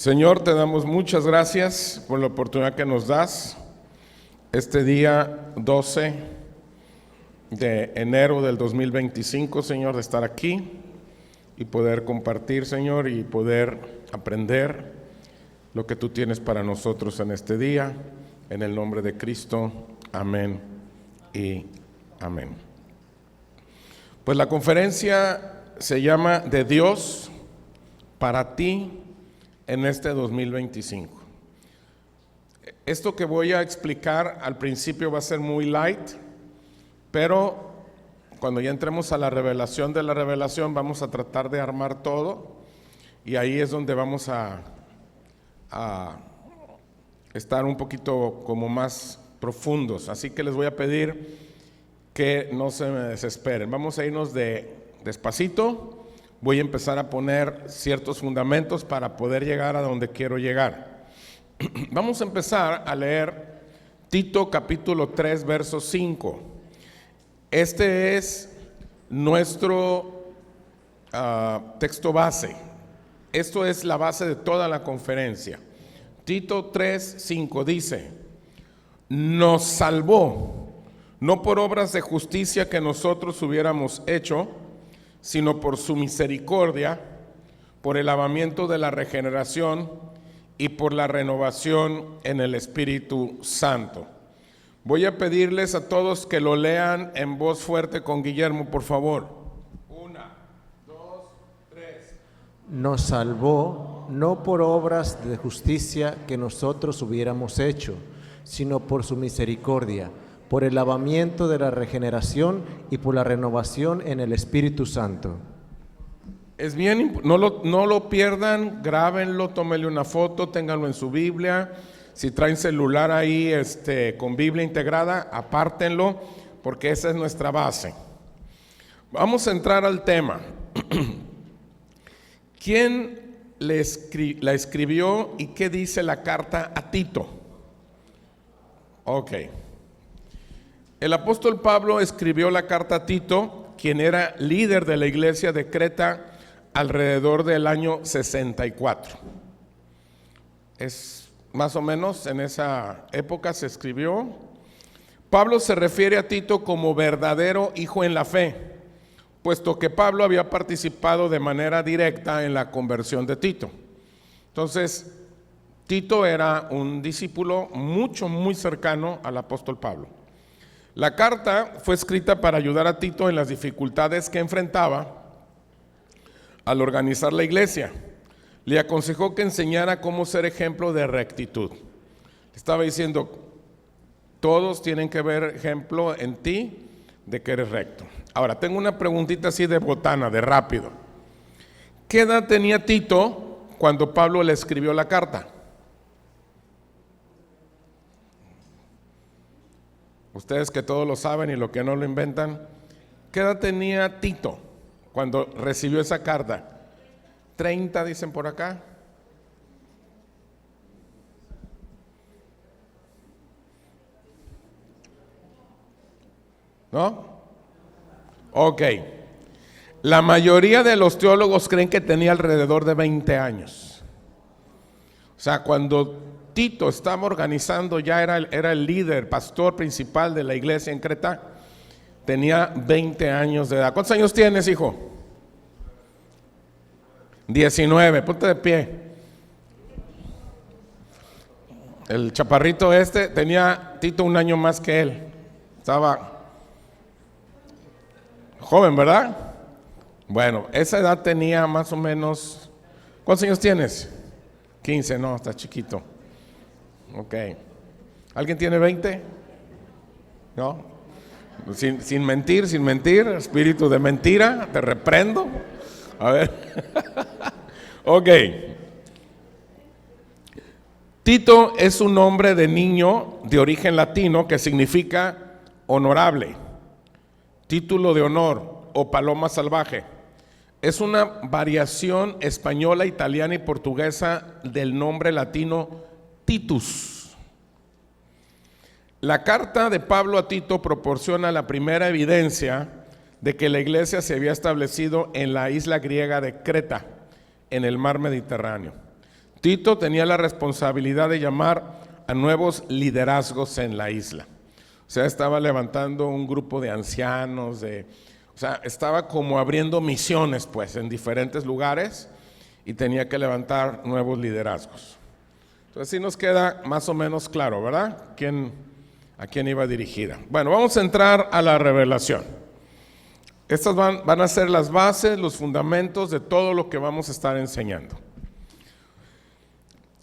Señor, te damos muchas gracias por la oportunidad que nos das este día 12 de enero del 2025, Señor, de estar aquí y poder compartir, Señor, y poder aprender lo que tú tienes para nosotros en este día. En el nombre de Cristo, amén y amén. Pues la conferencia se llama De Dios para ti en este 2025. Esto que voy a explicar al principio va a ser muy light, pero cuando ya entremos a la revelación de la revelación vamos a tratar de armar todo y ahí es donde vamos a estar un poquito como más profundos. Así que les voy a pedir que no se me desesperen. Vamos a irnos despacito. Voy a empezar a poner ciertos fundamentos para poder llegar a donde quiero llegar. Vamos a empezar a leer Tito capítulo 3, verso 5. Este es nuestro texto base. Esto es la base de toda la conferencia. Tito 3, 5 dice: nos salvó, no por obras de justicia que nosotros hubiéramos hecho, sino por su misericordia, por el lavamiento de la regeneración y por la renovación en el Espíritu Santo. Voy a pedirles a todos que lo lean en voz fuerte con Guillermo, por favor. 1, 2, 3. Nos salvó no por obras de justicia que nosotros hubiéramos hecho, sino por su misericordia, por el lavamiento de la regeneración y por la renovación en el Espíritu Santo. Es bien, no lo pierdan, grábenlo, tómenle una foto, ténganlo en su Biblia. Si traen celular ahí con Biblia integrada, apártenlo, porque esa es nuestra base. Vamos a entrar al tema. ¿Quién la escribió y qué dice la carta a Tito? Ok. El apóstol Pablo escribió la carta a Tito, quien era líder de la iglesia de Creta alrededor del año 64. Es más o menos en esa época se escribió. Pablo se refiere a Tito como verdadero hijo en la fe, puesto que Pablo había participado de manera directa en la conversión de Tito. Entonces, Tito era un discípulo muy cercano al apóstol Pablo. La carta fue escrita para ayudar a Tito en las dificultades que enfrentaba al organizar la iglesia. Le aconsejó que enseñara cómo ser ejemplo de rectitud. Estaba diciendo, todos tienen que ver ejemplo en ti de que eres recto. Ahora, tengo una preguntita así de botana, de rápido. ¿Qué edad tenía Tito cuando Pablo le escribió la carta? Ustedes que todo lo saben y lo que no lo inventan, ¿qué edad tenía Tito cuando recibió esa carta? 30 dicen por acá. ¿No? Ok. La mayoría de los teólogos creen que tenía alrededor de 20 años. O sea, cuando Tito estaba organizando, ya era el líder, pastor principal de la iglesia en Creta, tenía 20 años de edad. ¿Cuántos años tienes, hijo? 19, ponte de pie. El chaparrito tenía Tito un año más que él. Estaba joven, ¿verdad? Bueno, esa edad tenía más o menos. ¿Cuántos años tienes? 15, no, está chiquito. Ok. ¿Alguien tiene 20? ¿No? Sin mentir, espíritu de mentira, te reprendo. A ver. Ok. Tito es un nombre de niño de origen latino que significa honorable, título de honor o paloma salvaje. Es una variación española, italiana y portuguesa del nombre latino Titus. La carta de Pablo a Tito proporciona la primera evidencia de que la iglesia se había establecido en la isla griega de Creta, en el mar Mediterráneo. Tito tenía la responsabilidad de llamar a nuevos liderazgos en la isla. O sea, estaba levantando un grupo de ancianos, o sea, estaba como abriendo misiones pues en diferentes lugares y tenía que levantar nuevos liderazgos. Entonces sí nos queda más o menos claro, ¿verdad? ¿A quién iba dirigida? Bueno, vamos a entrar a la revelación. Estas van a ser las bases, los fundamentos de todo lo que vamos a estar enseñando.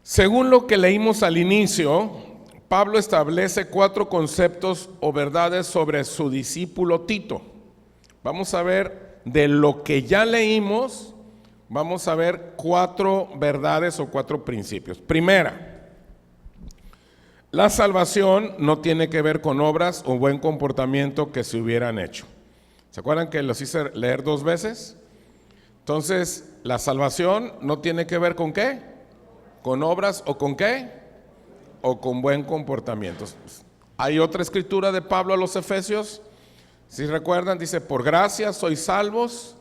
Según lo que leímos al inicio, Pablo establece 4 conceptos o verdades sobre su discípulo Tito. Vamos a ver de lo que ya leímos, vamos a ver 4 verdades o 4 principios. Primera, la salvación no tiene que ver con obras o buen comportamiento que se hubieran hecho. ¿Se acuerdan que los hice leer 2 veces? Entonces, la salvación no tiene que ver con ¿qué? ¿Con obras o con qué? O con buen comportamiento. Hay otra escritura de Pablo a los Efesios, si recuerdan, dice, por gracia sois salvos,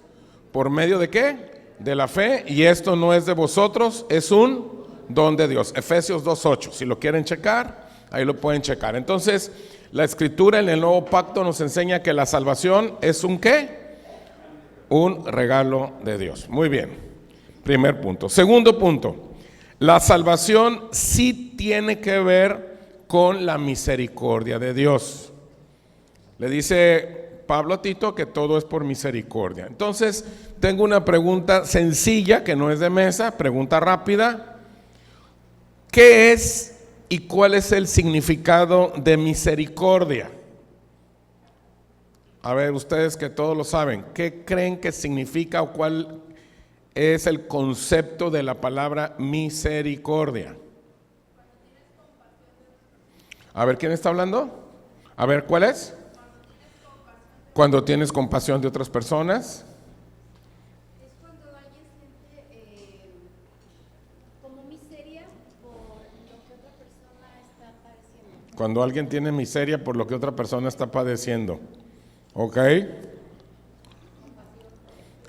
¿por medio de qué? De la fe, y esto no es de vosotros, es un don de Dios. Efesios 2:8, si lo quieren checar, ahí lo pueden checar. Entonces, la escritura en el nuevo pacto nos enseña que la salvación es un ¿qué? Un regalo de Dios. Muy bien, primer punto. Segundo punto, la salvación sí tiene que ver con la misericordia de Dios. Le dice Pablo a Tito que todo es por misericordia. Entonces, tengo una pregunta sencilla que no es de mesa, pregunta rápida. ¿Qué es y cuál es el significado de misericordia? A ver, ustedes que todos lo saben, ¿qué creen que significa o cuál es el concepto de la palabra misericordia? A ver, ¿quién está hablando? A ver, ¿cuál es? Cuando tienes compasión de otras personas. Es cuando alguien siente como miseria por lo que otra persona está padeciendo. Cuando alguien tiene miseria por lo que otra persona está padeciendo. ¿Ok?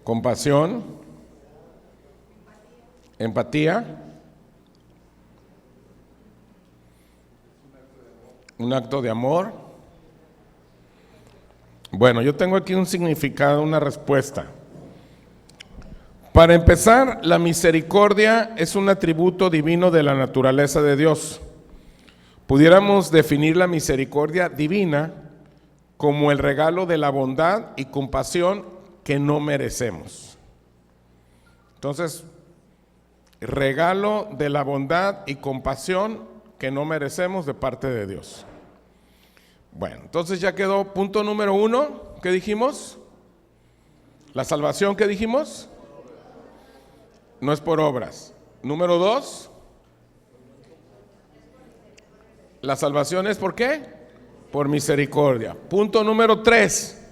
Compasión. Empatía. Un acto de amor. Bueno, yo tengo aquí un significado, una respuesta. Para empezar, la misericordia es un atributo divino de la naturaleza de Dios. Pudiéramos definir la misericordia divina como el regalo de la bondad y compasión que no merecemos. Entonces, regalo de la bondad y compasión que no merecemos de parte de Dios. Bueno, entonces ya quedó punto número 1, ¿qué dijimos? La salvación, ¿qué dijimos? No es por obras. Número 2, la salvación es ¿por qué? Por misericordia. Punto número 3,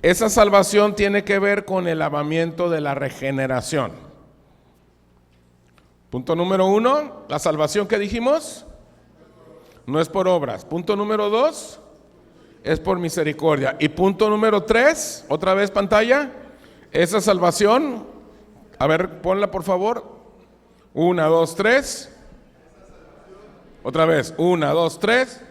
esa salvación tiene que ver con el lavamiento de la regeneración. Punto número 1, la salvación que dijimos no es por obras. Punto número 2, es por misericordia. Y punto número 3, otra vez pantalla, esa salvación, a ver, ponla por favor. 1, 2, 3. Otra vez, 1, 2, 3.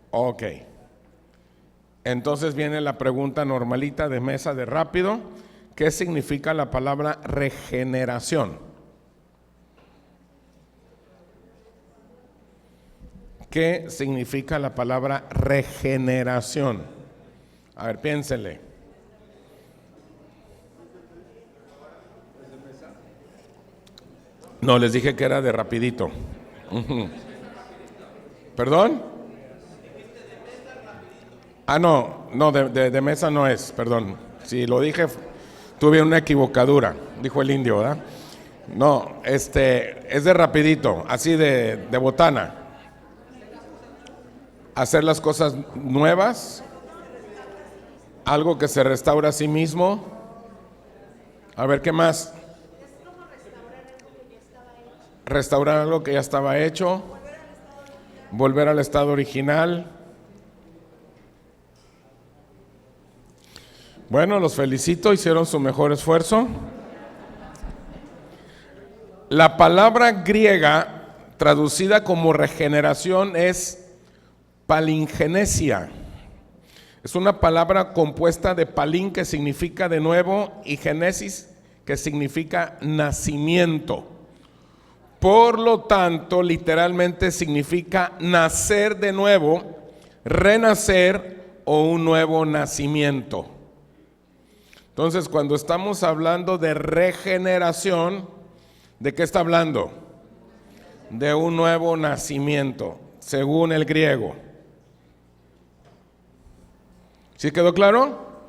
Ok. Entonces viene la pregunta normalita de mesa de rápido. ¿Qué significa la palabra regeneración? ¿Qué significa la palabra regeneración? A ver, piénsenle. No, les dije que era de rapidito. ¿Perdón? Ah, no, de mesa no es, perdón. Si lo dije, tuve una equivocadura, dijo el indio, ¿verdad? No, es de rapidito, así de botana. Hacer las cosas nuevas, algo que se restaura a sí mismo. A ver, ¿qué más? Restaurar algo que ya estaba hecho. Volver al estado original. Bueno, los felicito, hicieron su mejor esfuerzo. La palabra griega traducida como regeneración es palingenesia. Es una palabra compuesta de palín, que significa de nuevo, y genesis, que significa nacimiento. Por lo tanto, literalmente significa nacer de nuevo, renacer o un nuevo nacimiento. Entonces, cuando estamos hablando de regeneración, ¿de qué está hablando? De un nuevo nacimiento, según el griego. ¿Sí quedó claro?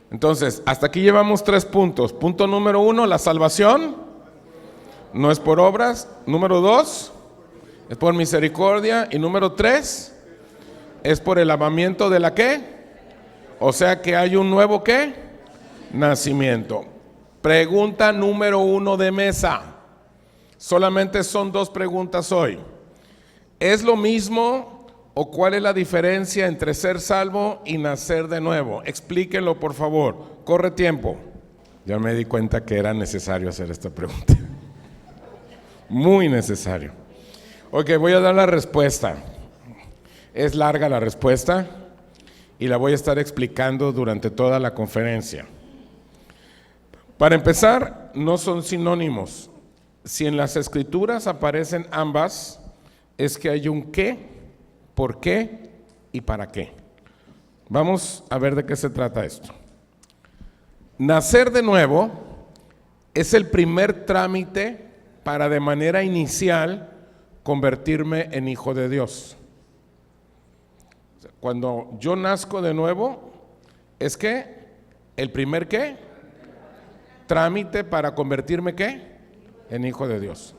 Entonces, hasta aquí llevamos 3 puntos. Punto número 1, la salvación no es por obras. Número 2, es por misericordia. Y número 3, es por el lavamiento de la ¿qué? O sea que hay un nuevo ¿qué? Nacimiento. Pregunta número 1 de mesa. Solamente son 2 preguntas hoy. ¿Es lo mismo o cuál es la diferencia entre ser salvo y nacer de nuevo? Explíquenlo, por favor. Corre tiempo. Ya me di cuenta que era necesario hacer esta pregunta. Muy necesario. Ok, voy a dar la respuesta. Es larga la respuesta y la voy a estar explicando durante toda la conferencia. Para empezar, no son sinónimos. Si en las escrituras aparecen ambas, es que hay un qué, por qué y para qué. Vamos a ver de qué se trata esto. Nacer de nuevo es el primer trámite para de manera inicial convertirme en hijo de Dios. Cuando yo nazco de nuevo, es que el primer ¿qué? Trámite para convertirme ¿qué? En hijo de Dios.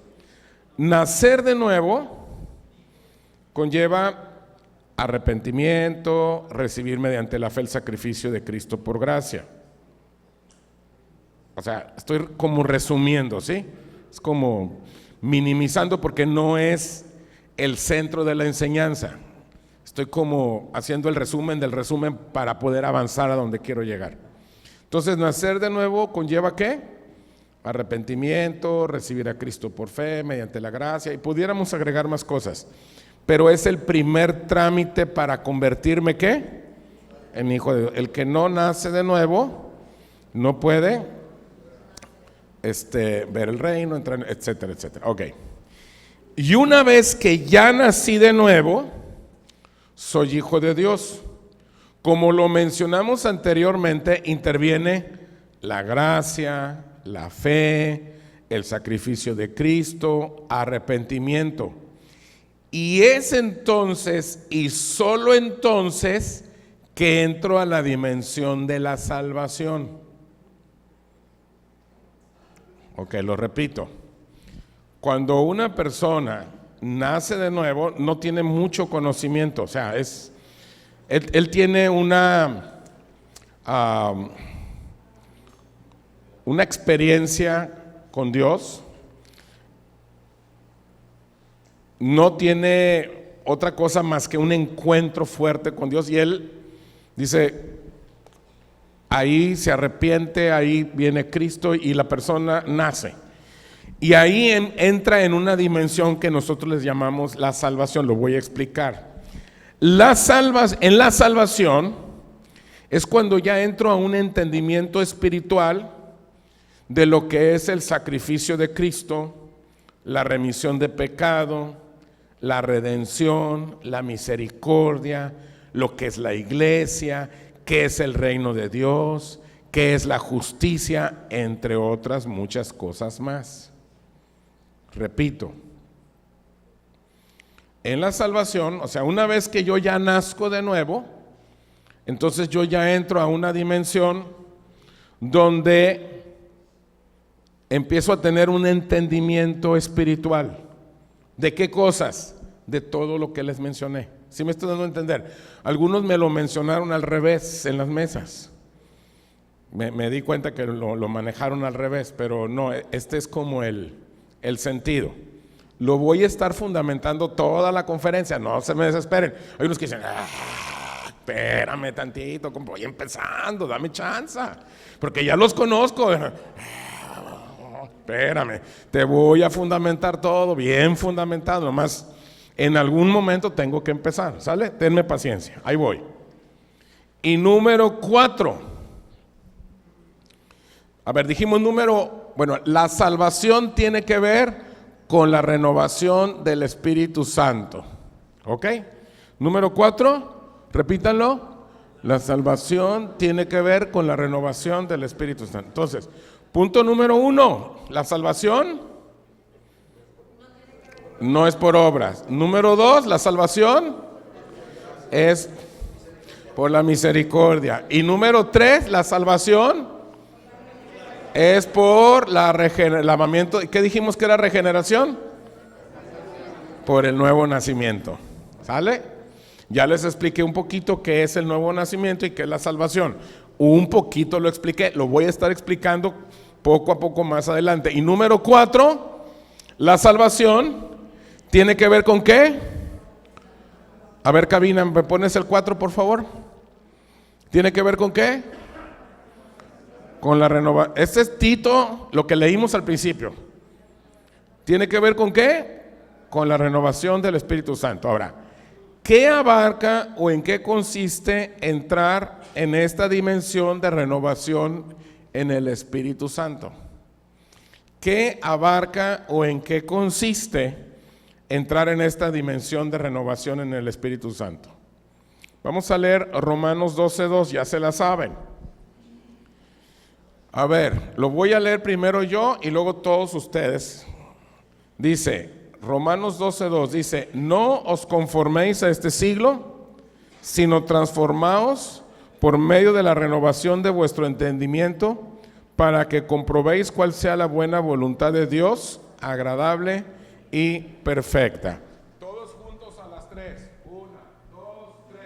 Nacer de nuevo conlleva arrepentimiento, recibir mediante la fe el sacrificio de Cristo por gracia. O sea, estoy como resumiendo, ¿sí? Es como minimizando porque no es el centro de la enseñanza. Estoy como haciendo el resumen del resumen para poder avanzar a donde quiero llegar. Entonces, nacer de nuevo conlleva ¿qué? Arrepentimiento, recibir a Cristo por fe, mediante la gracia, y pudiéramos agregar más cosas. Pero es el primer trámite para convertirme ¿qué? En hijo de Dios. El que no nace de nuevo no puede ver el reino, entrar, etcétera, etcétera. Ok. Y una vez que ya nací de nuevo, soy hijo de Dios. Como lo mencionamos anteriormente, interviene la gracia, la fe, el sacrificio de Cristo, arrepentimiento. Y es entonces, y solo entonces, que entro a la dimensión de la salvación. Ok, lo repito. Cuando una persona nace de nuevo, no tiene mucho conocimiento, o sea, él tiene una experiencia con Dios, no tiene otra cosa más que un encuentro fuerte con Dios, y él dice, ahí se arrepiente, ahí viene Cristo y la persona nace. Y ahí entra en una dimensión que nosotros les llamamos la salvación. Lo voy a explicar. En la salvación es cuando ya entro a un entendimiento espiritual de lo que es el sacrificio de Cristo, la remisión de pecado, la redención, la misericordia, lo que es la iglesia, qué es el reino de Dios, qué es la justicia, entre otras muchas cosas más. Repito, en la salvación, o sea, una vez que yo ya nazco de nuevo, entonces yo ya entro a una dimensión donde empiezo a tener un entendimiento espiritual. ¿De qué cosas? De todo lo que les mencioné. ¿Sí me estoy dando a entender? Algunos me lo mencionaron al revés en las mesas. Me di cuenta que lo manejaron al revés, pero no, este es como el sentido. Lo voy a estar fundamentando toda la conferencia, no se me desesperen. Hay unos que dicen, espérame tantito, voy empezando, dame chance, porque ya los conozco. Espérame, te voy a fundamentar todo, bien fundamentado, nomás en algún momento tengo que empezar, ¿sale? Tenme paciencia, ahí voy. Y número 4. A ver, dijimos la salvación tiene que ver con la renovación del Espíritu Santo, ¿ok? Número 4, repítanlo. La salvación tiene que ver con la renovación del Espíritu Santo. Entonces, punto número 1, la salvación no es por obras. Número 2, la salvación es por la misericordia. Y número 3, la salvación es por el lavamiento. ¿Qué dijimos que era regeneración? Por el nuevo nacimiento. ¿Sale? Ya les expliqué un poquito qué es el nuevo nacimiento y qué es la salvación. Un poquito lo expliqué, lo voy a estar explicando poco a poco más adelante. Y número 4, la salvación tiene que ver con ¿qué? A ver, cabina, ¿me pones el 4 por favor? ¿Tiene que ver con qué? Con la renovación. Este es Tito, lo que leímos al principio. ¿Tiene que ver con qué? Con la renovación del Espíritu Santo. Ahora, ¿qué abarca o en qué consiste entrar en esta dimensión de renovación en el Espíritu Santo? ¿Qué abarca o en qué consiste entrar en esta dimensión de renovación en el Espíritu Santo? Vamos a leer Romanos 12:2, ya se la saben. A ver, lo voy a leer primero yo y luego todos ustedes. Dice, Romanos 12:2, dice, no os conforméis a este siglo, sino transformaos por medio de la renovación de vuestro entendimiento, para que comprobéis cuál sea la buena voluntad de Dios, agradable y perfecta. Todos juntos a las 3. 1, 2, 3.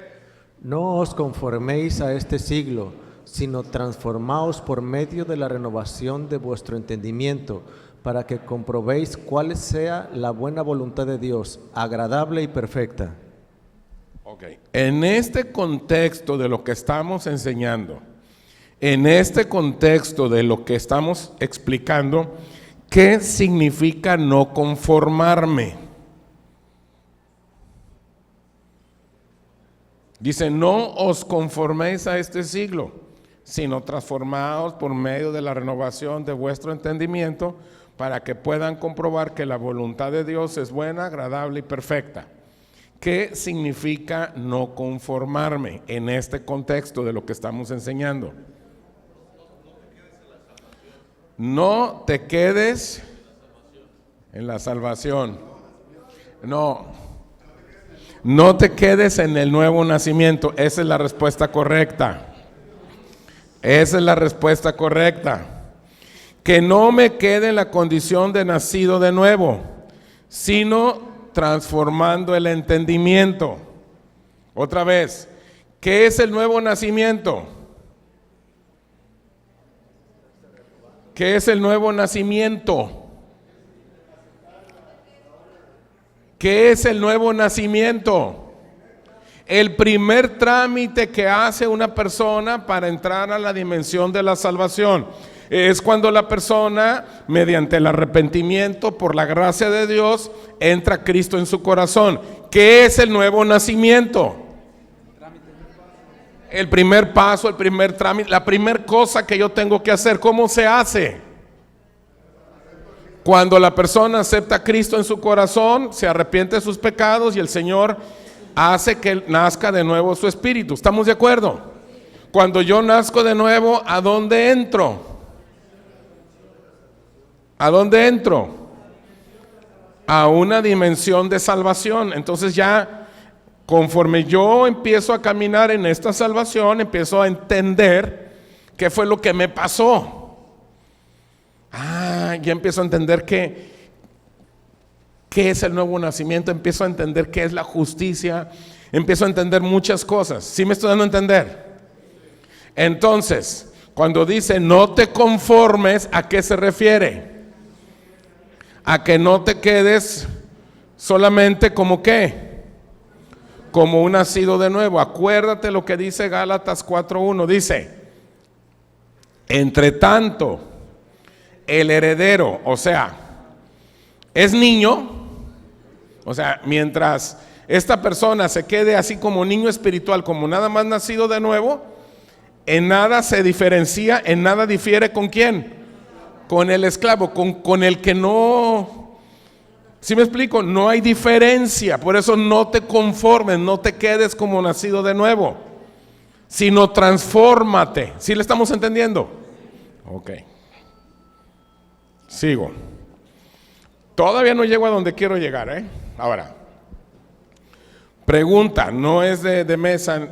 No os conforméis a este siglo, sino transformaos por medio de la renovación de vuestro entendimiento, para que comprobéis cuál sea la buena voluntad de Dios, agradable y perfecta. Ok, en este contexto de lo que estamos enseñando, en este contexto de lo que estamos explicando, ¿qué significa no conformarme? Dice, no os conforméis a este siglo, sino transformaos por medio de la renovación de vuestro entendimiento, para que puedan comprobar que la voluntad de Dios es buena, agradable y perfecta. ¿Qué significa no conformarme en este contexto de lo que estamos enseñando? No te quedes en la salvación. No te quedes en el nuevo nacimiento. Esa es la respuesta correcta. Esa es la respuesta correcta. Que no me quede en la condición de nacido de nuevo, sino transformando el entendimiento. Otra vez, ¿qué es el nuevo nacimiento? ¿Qué es el nuevo nacimiento? ¿Qué es el nuevo nacimiento? El primer trámite que hace una persona para entrar a la dimensión de la salvación es cuando la persona, mediante el arrepentimiento por la gracia de Dios, entra a Cristo en su corazón. ¿Qué es el nuevo nacimiento? El primer paso, el primer trámite, la primera cosa que yo tengo que hacer. ¿Cómo se hace? Cuando la persona acepta a Cristo en su corazón, se arrepiente de sus pecados y el Señor hace que nazca de nuevo su espíritu. ¿Estamos de acuerdo? Cuando yo nazco de nuevo, ¿a dónde entro? ¿A dónde entro? A una dimensión de salvación. Entonces ya, conforme yo empiezo a caminar en esta salvación, empiezo a entender qué fue lo que me pasó. Ya empiezo a entender qué es el nuevo nacimiento, empiezo a entender qué es la justicia, empiezo a entender muchas cosas. ¿Sí me estoy dando a entender? Entonces, cuando dice no te conformes, ¿a qué se refiere? A que no te quedes solamente como ¿qué? como un nacido de nuevo. Acuérdate lo que dice Gálatas 4:1. Dice, entre tanto, el heredero, o sea, es niño, o sea, mientras esta persona se quede así como niño espiritual, como nada más nacido de nuevo, en nada se diferencia, en nada difiere ¿con quién? Con el esclavo, con el que no, ¿sí me explico? No hay diferencia, por eso no te conformes, no te quedes como nacido de nuevo, sino transfórmate. ¿Sí le estamos entendiendo? Ok. Sigo. Todavía no llego a donde quiero llegar, ¿eh? Ahora, pregunta, no es de mesa,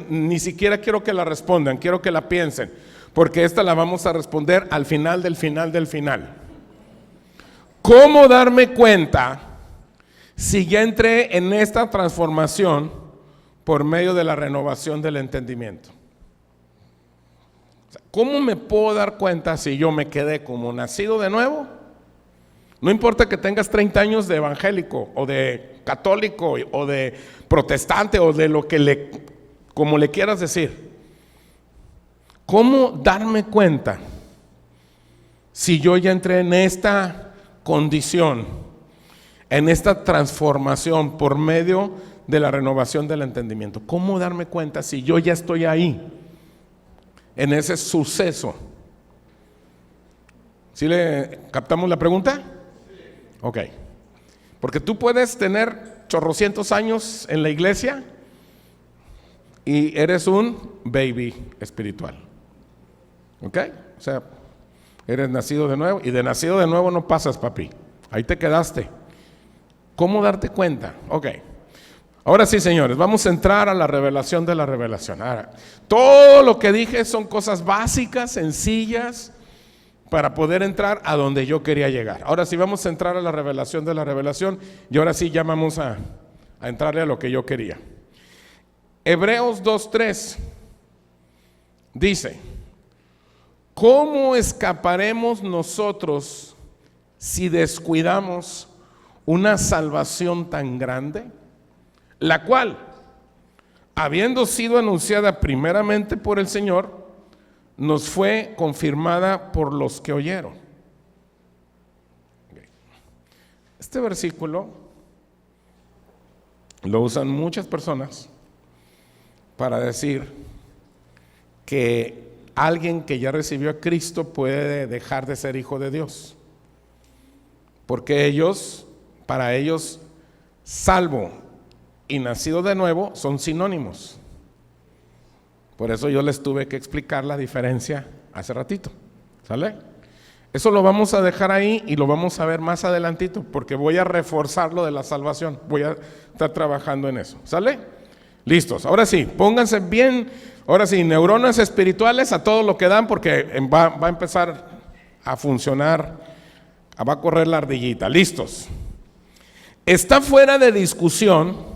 ni siquiera quiero que la respondan, quiero que la piensen, porque esta la vamos a responder al final del final del final. ¿Cómo darme cuenta si ya entré en esta transformación por medio de la renovación del entendimiento? O sea, ¿cómo me puedo dar cuenta si yo me quedé como nacido de nuevo? No importa que tengas 30 años de evangélico o de católico o de protestante o de lo que como le quieras decir. ¿Cómo darme cuenta si yo ya entré en esta condición, en esta transformación por medio de la renovación del entendimiento? ¿Cómo darme cuenta si yo ya estoy ahí, en ese suceso? ¿Sí le captamos la pregunta? Ok. Porque tú puedes tener chorrocientos años en la iglesia y eres un baby espiritual. ¿Ok? O sea, eres nacido de nuevo y de nacido de nuevo no pasas, papi. Ahí te quedaste. ¿Cómo darte cuenta? Ok. Ahora sí, señores, vamos a entrar a la revelación de la revelación. Ahora, todo lo que dije son cosas básicas, sencillas, para poder entrar a donde yo quería llegar. Ahora sí vamos a entrar a la revelación de la revelación y ahora sí ya vamos a entrarle a lo que yo quería. Hebreos 2:3 dice, ¿cómo escaparemos nosotros si descuidamos una salvación tan grande? La cual, habiendo sido anunciada primeramente por el Señor, nos fue confirmada por los que oyeron. Este versículo lo usan muchas personas para decir que alguien que ya recibió a Cristo puede dejar de ser hijo de Dios, porque para ellos, salvo y nacido de nuevo son sinónimos. Por eso yo les tuve que explicar la diferencia hace ratito, ¿sale? Eso lo vamos a dejar ahí y lo vamos a ver más adelantito, porque voy a reforzar lo de la salvación, voy a estar trabajando en eso, ¿sale? Listos, ahora sí, pónganse bien, ahora sí, neuronas espirituales a todo lo que dan, porque va a empezar a funcionar, va a correr la ardillita. Listos. Está fuera de discusión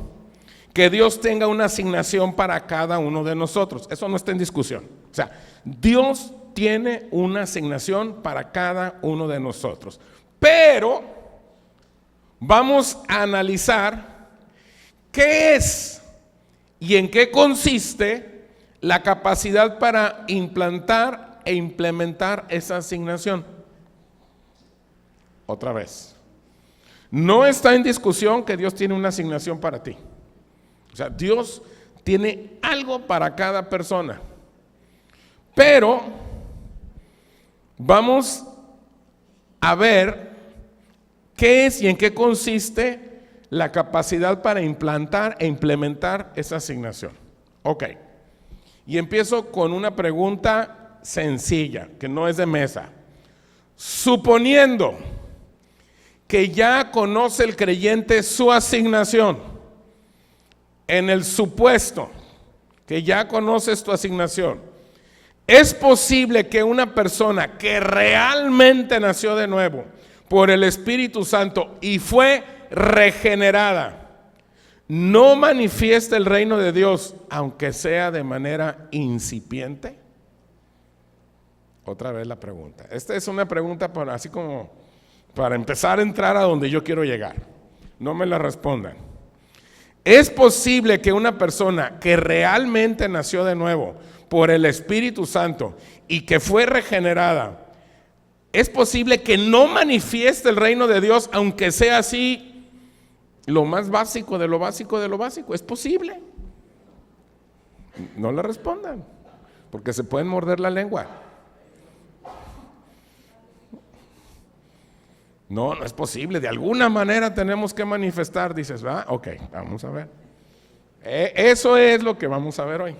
que Dios tenga una asignación para cada uno de nosotros. Eso no está en discusión. O sea, Dios tiene una asignación para cada uno de nosotros. Pero vamos a analizar qué es y en qué consiste la capacidad para implantar e implementar esa asignación. Otra vez. No está en discusión que Dios tiene una asignación para ti. O sea, Dios tiene algo para cada persona. Pero vamos a ver qué es y en qué consiste la capacidad para implantar e implementar esa asignación. Ok. Y empiezo con una pregunta sencilla, que no es de mesa. Suponiendo que ya conoce el creyente su asignación, en el supuesto que ya conoces tu asignación, ¿es posible que una persona que realmente nació de nuevo por el Espíritu Santo y fue regenerada no manifieste el reino de Dios, aunque sea de manera incipiente? Otra vez la pregunta. Esta es una pregunta así como para empezar a entrar a donde yo quiero llegar. No me la respondan. Es posible que una persona que realmente nació de nuevo por el Espíritu Santo y que fue regenerada, es posible que no manifieste el reino de Dios, aunque sea así, lo más básico de lo básico de lo básico. Es posible. No le respondan, porque se pueden morder la lengua. No, no es posible. De alguna manera tenemos que manifestar. Dices, ¿va? Ok, vamos a ver. Eso es lo que vamos a ver hoy.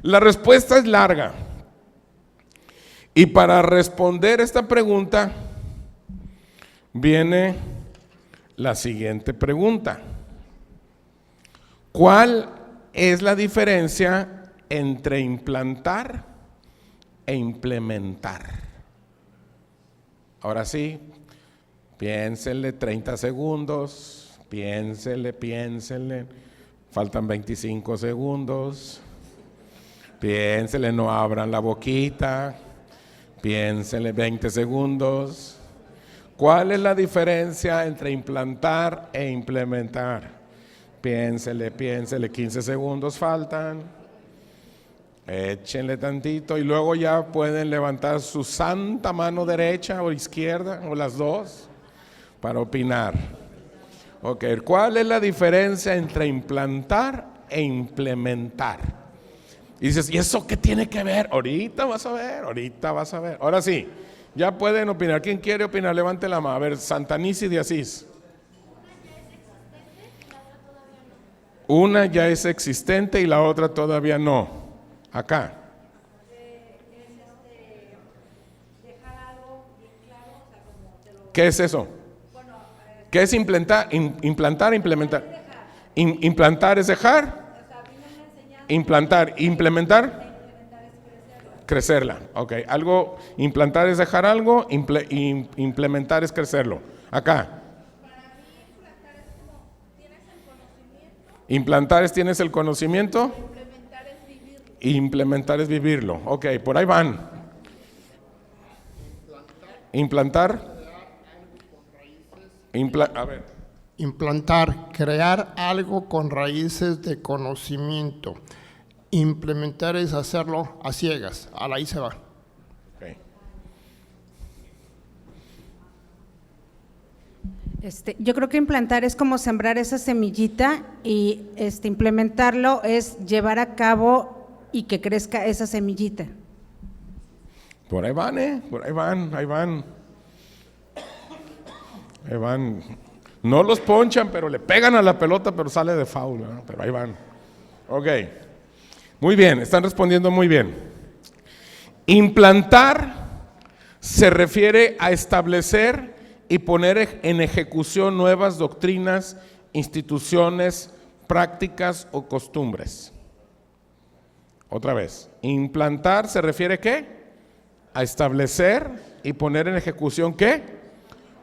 La respuesta es larga. Y para responder esta pregunta, viene la siguiente pregunta. ¿Cuál es la diferencia entre implantar e implementar? Ahora sí, piénsenle 30 segundos, piénsenle. Faltan 25 segundos. Piénsenle, no abran la boquita. Piénsenle 20 segundos. ¿Cuál es la diferencia entre implantar e implementar? Piénsenle, 15 segundos faltan. Échenle tantito y luego ya pueden levantar su santa mano derecha o izquierda o las dos para opinar. Ok, ¿cuál es la diferencia entre implantar e implementar? Y dices, ¿y eso qué tiene que ver? Ahorita vas a ver. Ahora sí, ya pueden opinar. ¿Quién quiere opinar? Levante la mano. A ver, Santa Nisi de Asís. Una ya es existente y la otra todavía no. Acá. ¿Qué es eso? ¿Qué es implantar? Implementar. Implantar es dejar. Implantar, implementar, crecerla. Ok, algo, implantar es dejar algo, implementar es crecerlo. Acá. Implantar es tienes el conocimiento. Implementar es vivirlo. Ok, por ahí van. Implantar. A ver. Implantar, crear algo con raíces de conocimiento. Implementar es hacerlo a ciegas. Ahí se va. Okay. Yo creo que implantar es como sembrar esa semillita y implementarlo es llevar a cabo y que crezca esa semillita. Por ahí van, por ahí van. No los ponchan, pero le pegan a la pelota, pero sale de foul, ¿no? Pero ahí van. Ok. Muy bien, están respondiendo muy bien. Implantar se refiere a establecer y poner en ejecución nuevas doctrinas, instituciones, prácticas o costumbres. Otra vez, implantar se refiere ¿qué? A establecer y poner en ejecución ¿qué?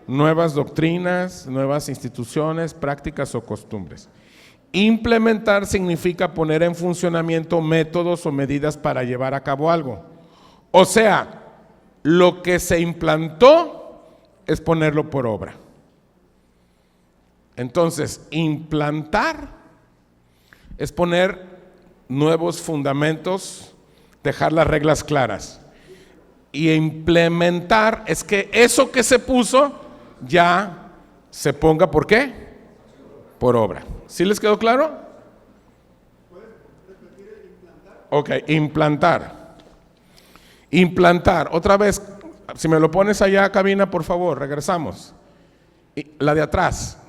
Nuevas doctrinas, nuevas instituciones, prácticas o costumbres. Implementar significa poner en funcionamiento métodos o medidas para llevar a cabo algo. O sea, lo que se implantó es ponerlo por obra. Entonces, implantar es poner nuevos fundamentos, dejar las reglas claras. Y implementar es que eso que se puso ya se ponga, ¿por qué? Por obra. ¿Sí les quedó claro? ¿Puedes repetir el implantar? Ok, implantar. Implantar, otra vez, si me lo pones allá, cabina, por favor, regresamos. La de atrás.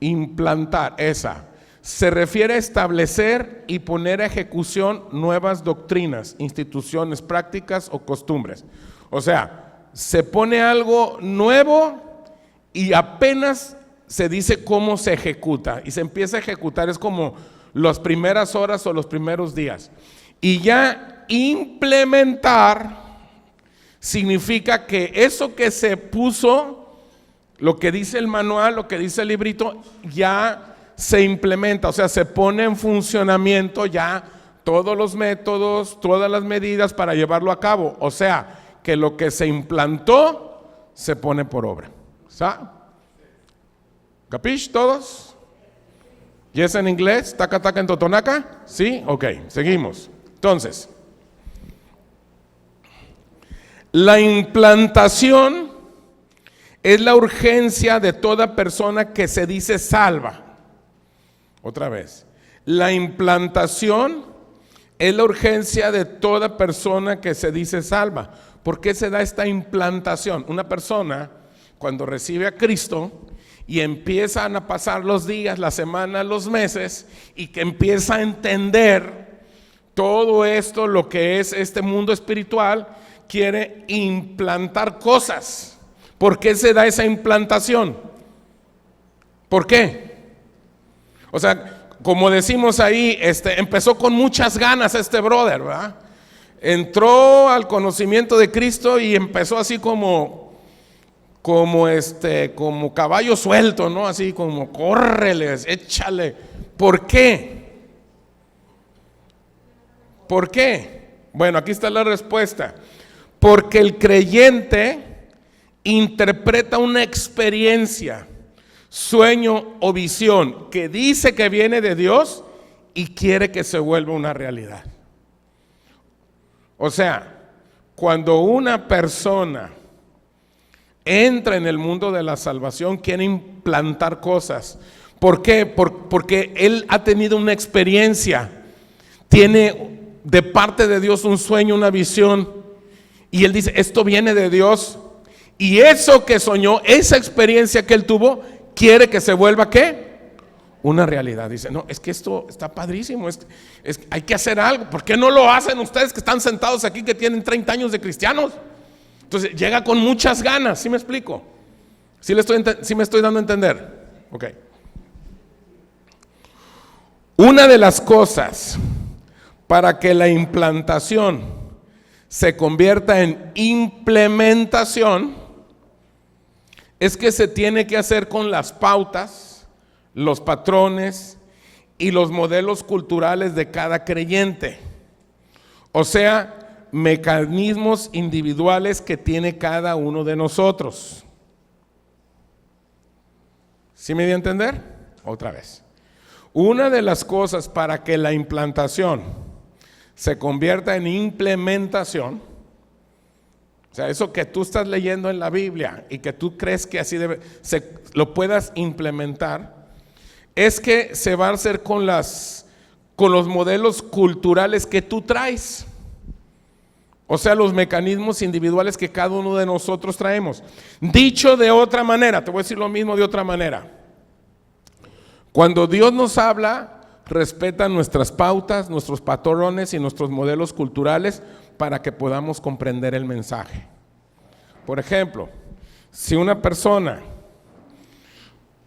Implantar, esa. Se refiere a establecer y poner a ejecución nuevas doctrinas, instituciones, prácticas o costumbres. O sea, se pone algo nuevo y apenas se dice cómo se ejecuta y se empieza a ejecutar, es como las primeras horas o los primeros días. Y ya implementar significa que eso que se puso, lo que dice el manual, lo que dice el librito, ya se implementa, o sea, se pone en funcionamiento ya todos los métodos, todas las medidas para llevarlo a cabo. O sea, que lo que se implantó se pone por obra. ¿Sabes? ¿Capish todos? ¿Y es en inglés? ¿Taca, taca en totonaca? ¿Sí? Ok, seguimos. Entonces, la implantación es la urgencia de toda persona que se dice salva. Otra vez, la implantación es la urgencia de toda persona que se dice salva. ¿Por qué se da esta implantación? Una persona, cuando recibe a Cristo y empiezan a pasar los días, las semanas, los meses, y que empieza a entender todo esto, lo que es este mundo espiritual, quiere implantar cosas. ¿Por qué se da esa implantación? ¿Por qué? O sea, como decimos ahí, empezó con muchas ganas este brother, ¿verdad? Entró al conocimiento de Cristo y empezó así como caballo suelto, ¿no? Así como córreles, échale. ¿Por qué? ¿Por qué? Bueno, aquí está la respuesta. Porque el creyente interpreta una experiencia, sueño o visión que dice que viene de Dios y quiere que se vuelva una realidad. O sea, cuando una persona entra en el mundo de la salvación, quiere implantar cosas. ¿Por qué? Porque él ha tenido una experiencia, tiene de parte de Dios un sueño, una visión, y él dice, esto viene de Dios, y eso que soñó, esa experiencia que él tuvo, quiere que se vuelva, ¿qué? Una realidad. Dice, no, es que esto está padrísimo, hay que hacer algo. ¿Por qué no lo hacen ustedes que están sentados aquí, que tienen 30 años de cristianos? Entonces llega con muchas ganas, ¿sí me explico? ¿Sí me estoy dando a entender? Ok. Una de las cosas para que la implantación se convierta en implementación es que se tiene que hacer con las pautas, los patrones y los modelos culturales de cada creyente. O sea, mecanismos individuales que tiene cada uno de nosotros. ¿Sí me di a entender? Otra vez. Una de las cosas para que la implantación se convierta en implementación, o sea, eso que tú estás leyendo en la Biblia y que tú crees que así lo puedas implementar, es que se va a hacer con los modelos culturales que tú traes. O sea, los mecanismos individuales que cada uno de nosotros traemos. Dicho de otra manera, te voy a decir lo mismo de otra manera. Cuando Dios nos habla, respeta nuestras pautas, nuestros patrones y nuestros modelos culturales para que podamos comprender el mensaje. Por ejemplo, si una persona,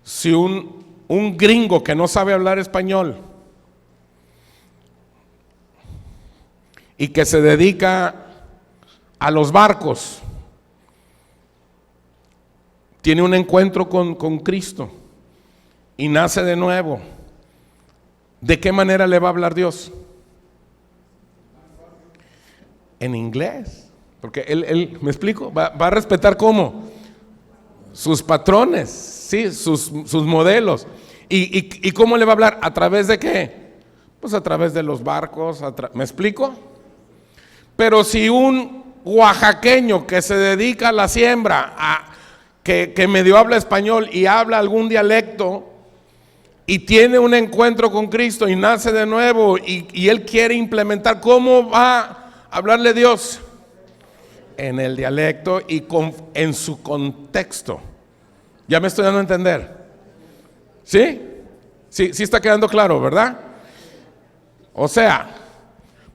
si un gringo que no sabe hablar español y que se dedica a los barcos, tiene un encuentro con Cristo y nace de nuevo, ¿de qué manera le va a hablar Dios? En inglés, porque él ¿me explico? Va a respetar ¿cómo? Sus patrones, ¿sí? sus modelos. ¿Y cómo le va a hablar? ¿A través de qué? Pues a través de los barcos, ¿me explico? Pero si un oaxaqueño que se dedica a la siembra, que medio habla español y habla algún dialecto y tiene un encuentro con Cristo y nace de nuevo y él quiere implementar, ¿cómo va a hablarle Dios? En el dialecto y en su contexto. ¿Ya me estoy dando a entender? ¿Sí? Sí está quedando claro, ¿verdad? O sea,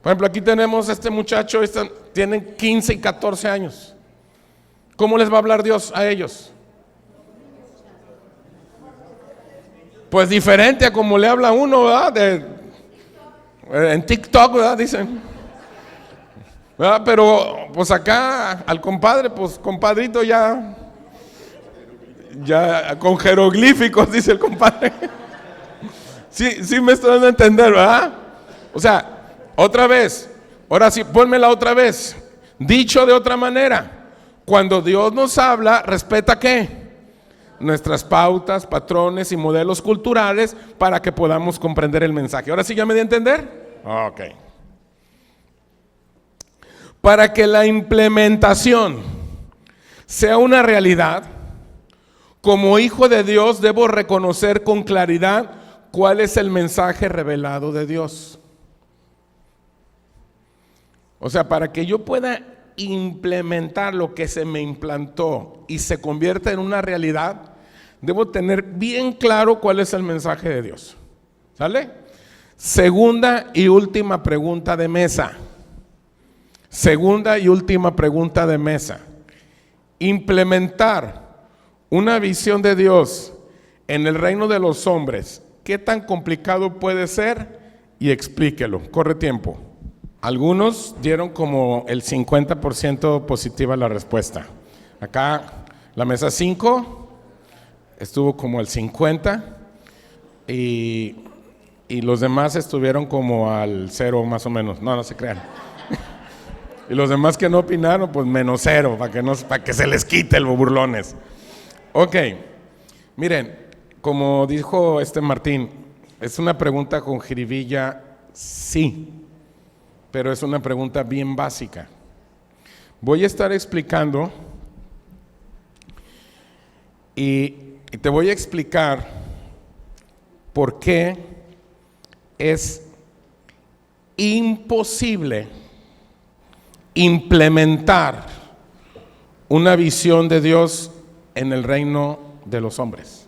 por ejemplo, aquí tenemos este muchacho, tienen 15 y 14 años. ¿Cómo les va a hablar Dios a ellos? Pues diferente a como le habla uno, ¿verdad? En TikTok, ¿verdad? Dicen. ¿Verdad? Pero pues acá al compadre, pues compadrito ya con jeroglíficos, dice el compadre. Sí me estoy dando a entender, ¿verdad? O sea, otra vez, ahora sí, pónmela otra vez. Dicho de otra manera, cuando Dios nos habla, respeta ¿qué? nuestras pautas, patrones y modelos culturales para que podamos comprender el mensaje. ¿Ahora sí ya me di a entender? Ok. Para que la implementación sea una realidad, como hijo de Dios debo reconocer con claridad cuál es el mensaje revelado de Dios. O sea, para que yo pueda implementar lo que se me implantó y se convierta en una realidad, debo tener bien claro cuál es el mensaje de Dios. ¿Sale? Segunda y última pregunta de mesa. Segunda y última pregunta de mesa. Implementar una visión de Dios en el reino de los hombres, ¿qué tan complicado puede ser? Y explíquelo. Corre tiempo. Algunos dieron como el 50% positiva la respuesta. Acá la mesa 5 estuvo como el 50% y los demás estuvieron como al 0 más o menos. No se crean. Y los demás que no opinaron, pues menos 0, para que se les quite el burlones. Ok, miren, como dijo Martín, es una pregunta con jiribilla, sí, pero es una pregunta bien básica. Voy a estar explicando y te voy a explicar por qué es imposible implementar una visión de Dios en el reino de los hombres.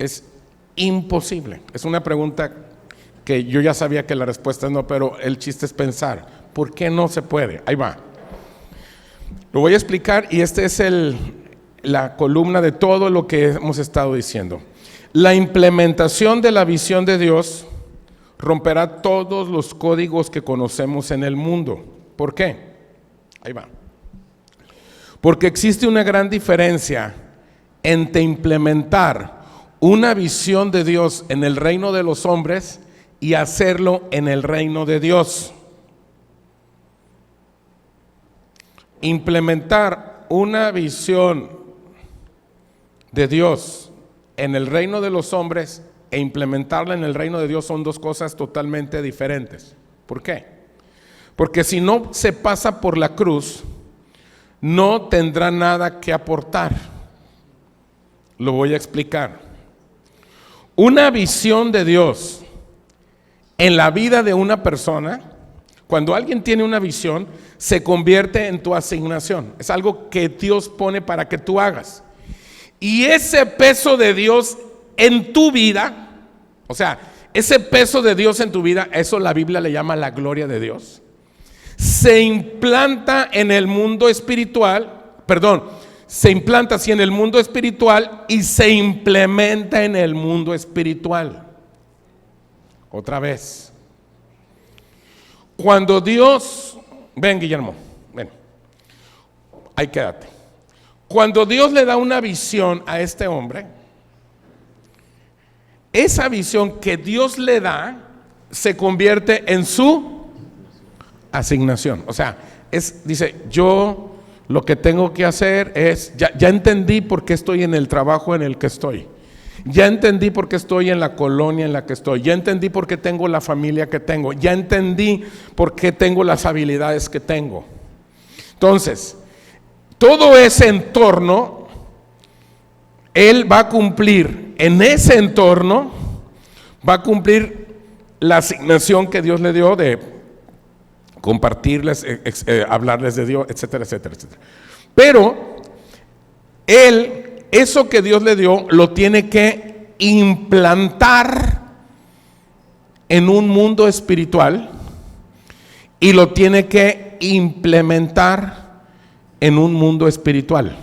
Es imposible. Es una pregunta que yo ya sabía que la respuesta es no, pero el chiste es pensar, ¿por qué no se puede? Ahí va. Lo voy a explicar y esta es la columna de todo lo que hemos estado diciendo. La implementación de la visión de Dios romperá todos los códigos que conocemos en el mundo. ¿Por qué? Ahí va. Porque existe una gran diferencia entre implementar una visión de Dios en el reino de los hombres y hacerlo en el reino de Dios. Implementar una visión de Dios en el reino de los hombres e implementarla en el reino de Dios son dos cosas totalmente diferentes. ¿Por qué? Porque si no se pasa por la cruz, no tendrá nada que aportar. Lo voy a explicar. Una visión de Dios en la vida de una persona, cuando alguien tiene una visión, se convierte en tu asignación. Es algo que Dios pone para que tú hagas. Y ese peso de Dios en tu vida, o sea, ese peso de Dios en tu vida, eso la Biblia le llama la gloria de Dios, se implanta en el mundo espiritual, se implanta así en el mundo espiritual y se implementa en el mundo espiritual. Otra vez. Cuando Dios, ven Guillermo, ven, ahí quédate. Cuando Dios le da una visión a este hombre, esa visión que Dios le da se convierte en su asignación. O sea, dice, yo lo que tengo que hacer es, ya entendí por qué estoy en el trabajo en el que estoy. Ya entendí por qué estoy en la colonia en la que estoy. Ya entendí por qué tengo la familia que tengo. Ya entendí por qué tengo las habilidades que tengo. Entonces, todo ese entorno, él va a cumplir, en ese entorno, va a cumplir la asignación que Dios le dio de compartirles, hablarles de Dios, etcétera, etcétera, etcétera. Pero él, eso que Dios le dio, lo tiene que implantar en un mundo espiritual y lo tiene que implementar en un mundo espiritual.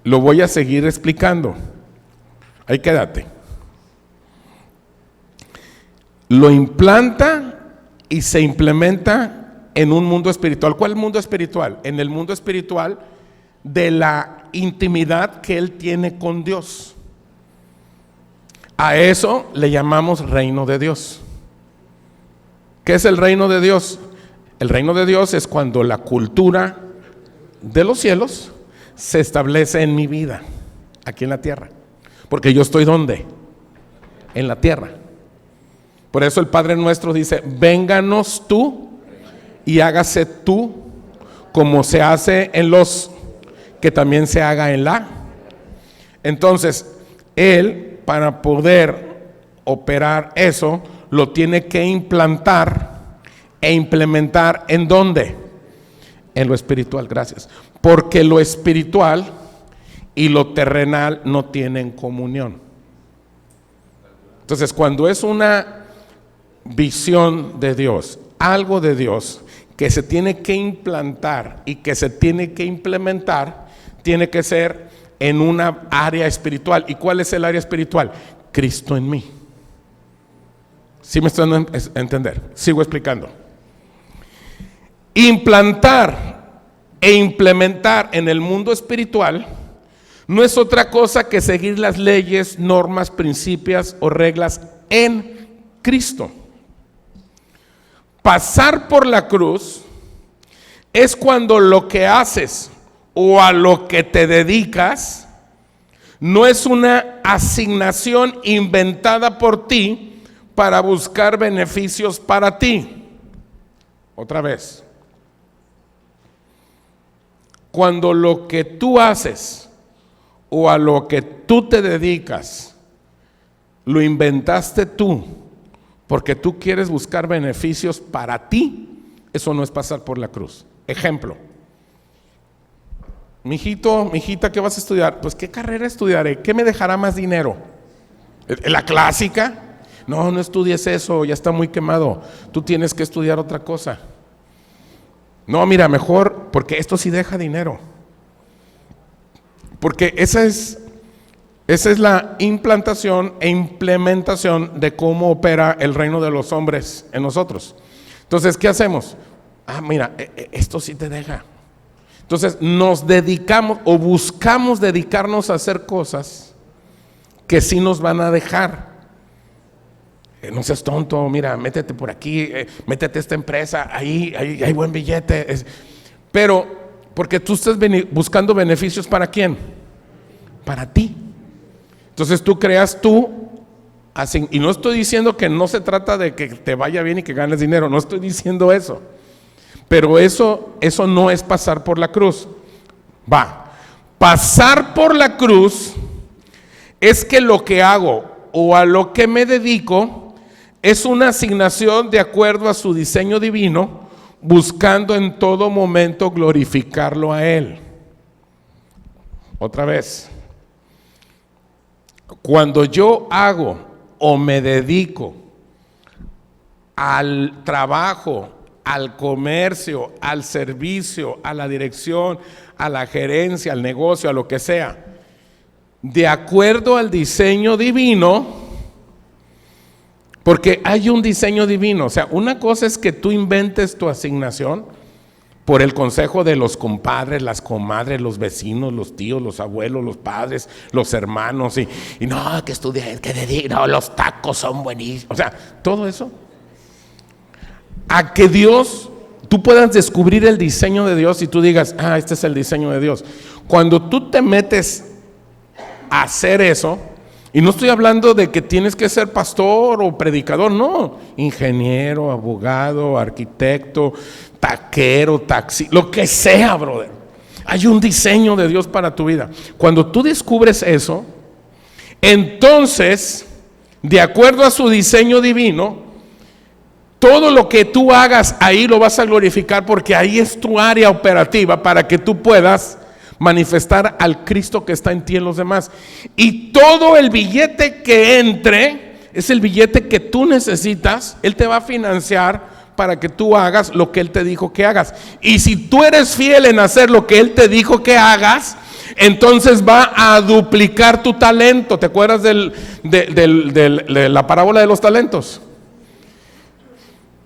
Lo voy a seguir explicando. Ahí quédate. Lo implanta y se implementa en un mundo espiritual. ¿Cuál mundo espiritual? En el mundo espiritual de la intimidad que él tiene con Dios. A eso le llamamos reino de Dios. ¿Qué es el reino de Dios? El reino de Dios es cuando la cultura, de los cielos se establece en mi vida, aquí en la tierra. Porque yo estoy ¿dónde? En la tierra. Por eso el Padre nuestro dice: vénganos tú y hágase tú como se hace en los, que también se haga en la. Entonces, Él, para poder operar eso, lo tiene que implantar e implementar ¿en dónde? En lo espiritual, gracias. Porque lo espiritual y lo terrenal no tienen comunión. Entonces, cuando es una visión de Dios, algo de Dios que se tiene que implantar y que se tiene que implementar, tiene que ser en una área espiritual. ¿Y cuál es el área espiritual? Cristo en mí. ¿Sí me están dando a entender? Sigo explicando. Implantar e implementar en el mundo espiritual no es otra cosa que seguir las leyes, normas, principios o reglas en Cristo. Pasar por la cruz es cuando lo que haces o a lo que te dedicas no es una asignación inventada por ti para buscar beneficios para ti. Otra vez. Cuando lo que tú haces o a lo que tú te dedicas lo inventaste tú porque tú quieres buscar beneficios para ti, eso no es pasar por la cruz. Ejemplo: mijito, mijita, ¿qué vas a estudiar? Pues, ¿qué carrera estudiaré? ¿Qué me dejará más dinero? ¿La clásica? No, no estudies eso, ya está muy quemado. Tú tienes que estudiar otra cosa. No, mira, mejor, porque esto sí deja dinero. Porque esa es la implantación e implementación de cómo opera el reino de los hombres en nosotros. Entonces, ¿qué hacemos? Ah, mira, esto sí te deja. Entonces, nos dedicamos o buscamos dedicarnos a hacer cosas que sí nos van a dejar. No seas tonto, mira, métete por aquí, métete a esta empresa, ahí hay buen billete. Pero, porque tú estás buscando beneficios ¿para quién? Para ti. Entonces tú creas así, y no estoy diciendo que no se trata de que te vaya bien y que ganes dinero, no estoy diciendo eso. Pero eso no es pasar por la cruz. Pasar por la cruz es que lo que hago o a lo que me dedico es una asignación de acuerdo a su diseño divino, buscando en todo momento glorificarlo a Él. Otra vez, cuando yo hago o me dedico al trabajo, al comercio, al servicio, a la dirección, a la gerencia, al negocio, a lo que sea, de acuerdo al diseño divino, porque hay un diseño divino. O sea, una cosa es que tú inventes tu asignación por el consejo de los compadres, las comadres, los vecinos, los tíos, los abuelos, los padres, los hermanos, y no, que estudie, que dedique, no, los tacos son buenísimos. O sea, todo eso. A que Dios, tú puedas descubrir el diseño de Dios y tú digas, este es el diseño de Dios. Cuando tú te metes a hacer eso, y no estoy hablando de que tienes que ser pastor o predicador, no, ingeniero, abogado, arquitecto, taquero, taxi, lo que sea, brother. Hay un diseño de Dios para tu vida. Cuando tú descubres eso, entonces, de acuerdo a su diseño divino, todo lo que tú hagas ahí lo vas a glorificar, porque ahí es tu área operativa para que tú puedas manifestar al Cristo que está en ti en los demás. Y todo el billete que entre es el billete que tú necesitas. Él te va a financiar para que tú hagas lo que Él te dijo que hagas. Y si tú eres fiel en hacer lo que Él te dijo que hagas, entonces va a duplicar tu talento. ¿Te acuerdas de la parábola de los talentos?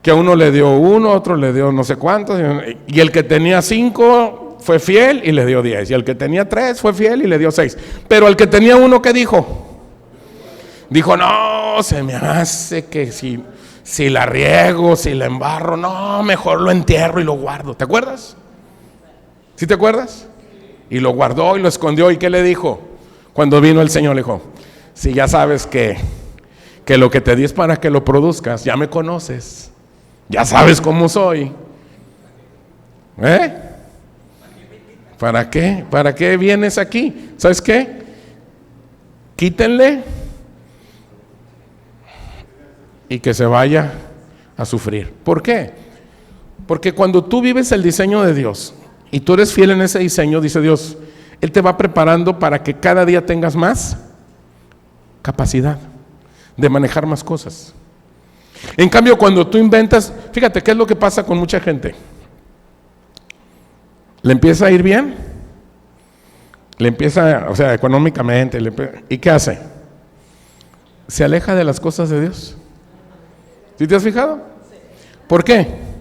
Que a uno le dio uno, a otro le dio no sé cuántos, y el que tenía 5 fue fiel y le dio 10, y el que tenía 3 fue fiel y le dio 6. Pero el que tenía 1, ¿qué dijo? Dijo, no, se me hace que si la riego, si la embarro, no, mejor lo entierro y lo guardo. ¿Te acuerdas? ¿Sí te acuerdas? Y lo guardó y lo escondió. ¿Y qué le dijo? Cuando vino el Señor le dijo, si ya sabes que lo que te di es para que lo produzcas, ya me conoces, ya sabes cómo soy. ¿Para qué? ¿Para qué vienes aquí? ¿Sabes qué? Quítenle y que se vaya a sufrir. ¿Por qué? Porque cuando tú vives el diseño de Dios y tú eres fiel en ese diseño, dice Dios, Él te va preparando para que cada día tengas más capacidad de manejar más cosas. En cambio, cuando tú inventas, fíjate, ¿qué es lo que pasa con mucha gente? Le empieza a ir bien, le empieza, o sea, económicamente, ¿y qué hace? Se aleja de las cosas de Dios. ¿Sí te has fijado? ¿Por qué?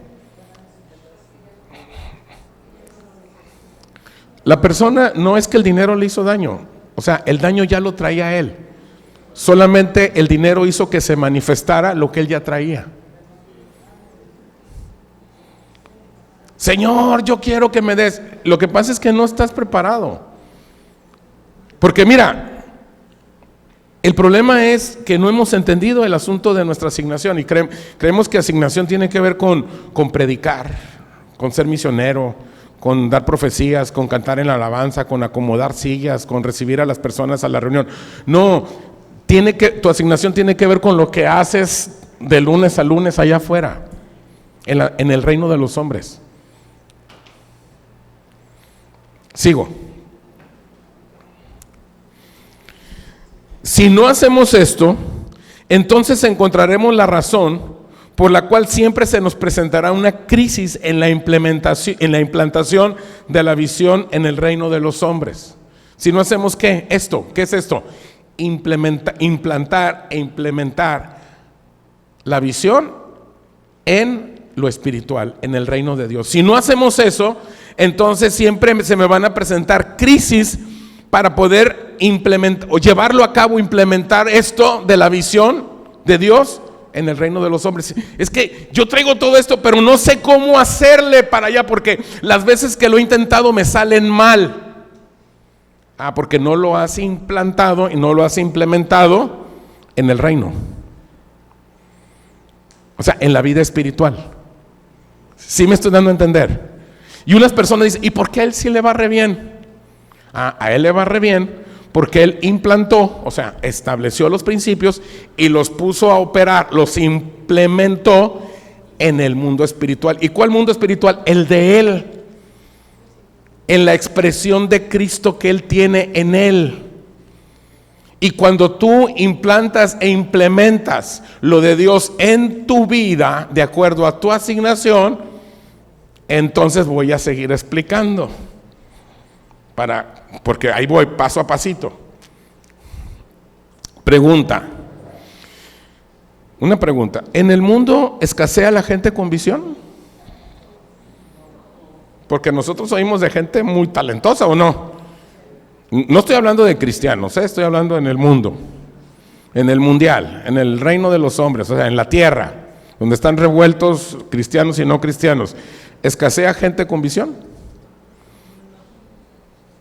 La persona no es que el dinero le hizo daño, o sea, el daño ya lo traía él. Solamente el dinero hizo que se manifestara lo que él ya traía. Señor, yo quiero que me des. Lo que pasa es que no estás preparado. Porque mira, el problema es que no hemos entendido el asunto de nuestra asignación y creemos que asignación tiene que ver con predicar, con ser misionero, con dar profecías, con cantar en la alabanza, con acomodar sillas, con recibir a las personas a la reunión. No, tu asignación tiene que ver con lo que haces de lunes a lunes allá afuera, en el reino de los hombres. Sigo. Si no hacemos esto, entonces encontraremos la razón por la cual siempre se nos presentará una crisis en la implantación de la visión en el reino de los hombres. Si no hacemos ¿qué? ¿Qué es esto? Implantar e implementar la visión en lo espiritual, en el reino de Dios. Si no hacemos eso, entonces siempre se me van a presentar crisis para poder implementar o llevarlo a cabo, implementar esto de la visión de Dios en el reino de los hombres. Es que yo traigo todo esto, pero no sé cómo hacerle para allá, porque las veces que lo he intentado me salen mal. Porque no lo has implantado y no lo has implementado en el reino. O sea, en la vida espiritual. ¿Sí me estoy dando a entender? Y unas personas dicen, ¿y por qué a él sí le va re bien? A él le va re bien porque él implantó, o sea, estableció los principios y los puso a operar, los implementó en el mundo espiritual. ¿Y cuál mundo espiritual? El de él, en la expresión de Cristo que él tiene en él. Y cuando tú implantas e implementas lo de Dios en tu vida, de acuerdo a tu asignación, entonces voy a seguir explicando. Porque ahí voy paso a pasito. Una pregunta. ¿En el mundo escasea la gente con visión? Porque nosotros oímos de gente muy talentosa, ¿o no? No estoy hablando de cristianos, estoy hablando en el mundo, en el mundial, en el reino de los hombres, o sea, en la tierra, donde están revueltos cristianos y no cristianos. ¿Escasea gente con visión?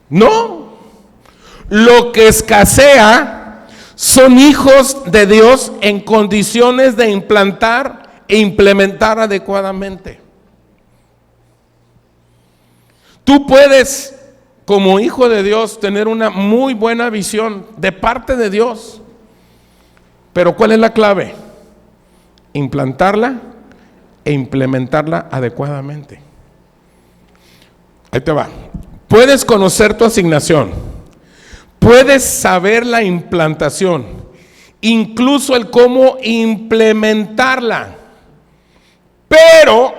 No. Lo que escasea son hijos de Dios en condiciones de implantar e implementar adecuadamente. Tú puedes, como hijo de Dios, tener una muy buena visión de parte de Dios. Pero ¿cuál es la clave? Implantarla e implementarla adecuadamente. Ahí te va. Puedes conocer tu asignación, puedes saber la implantación, incluso el cómo implementarla. Pero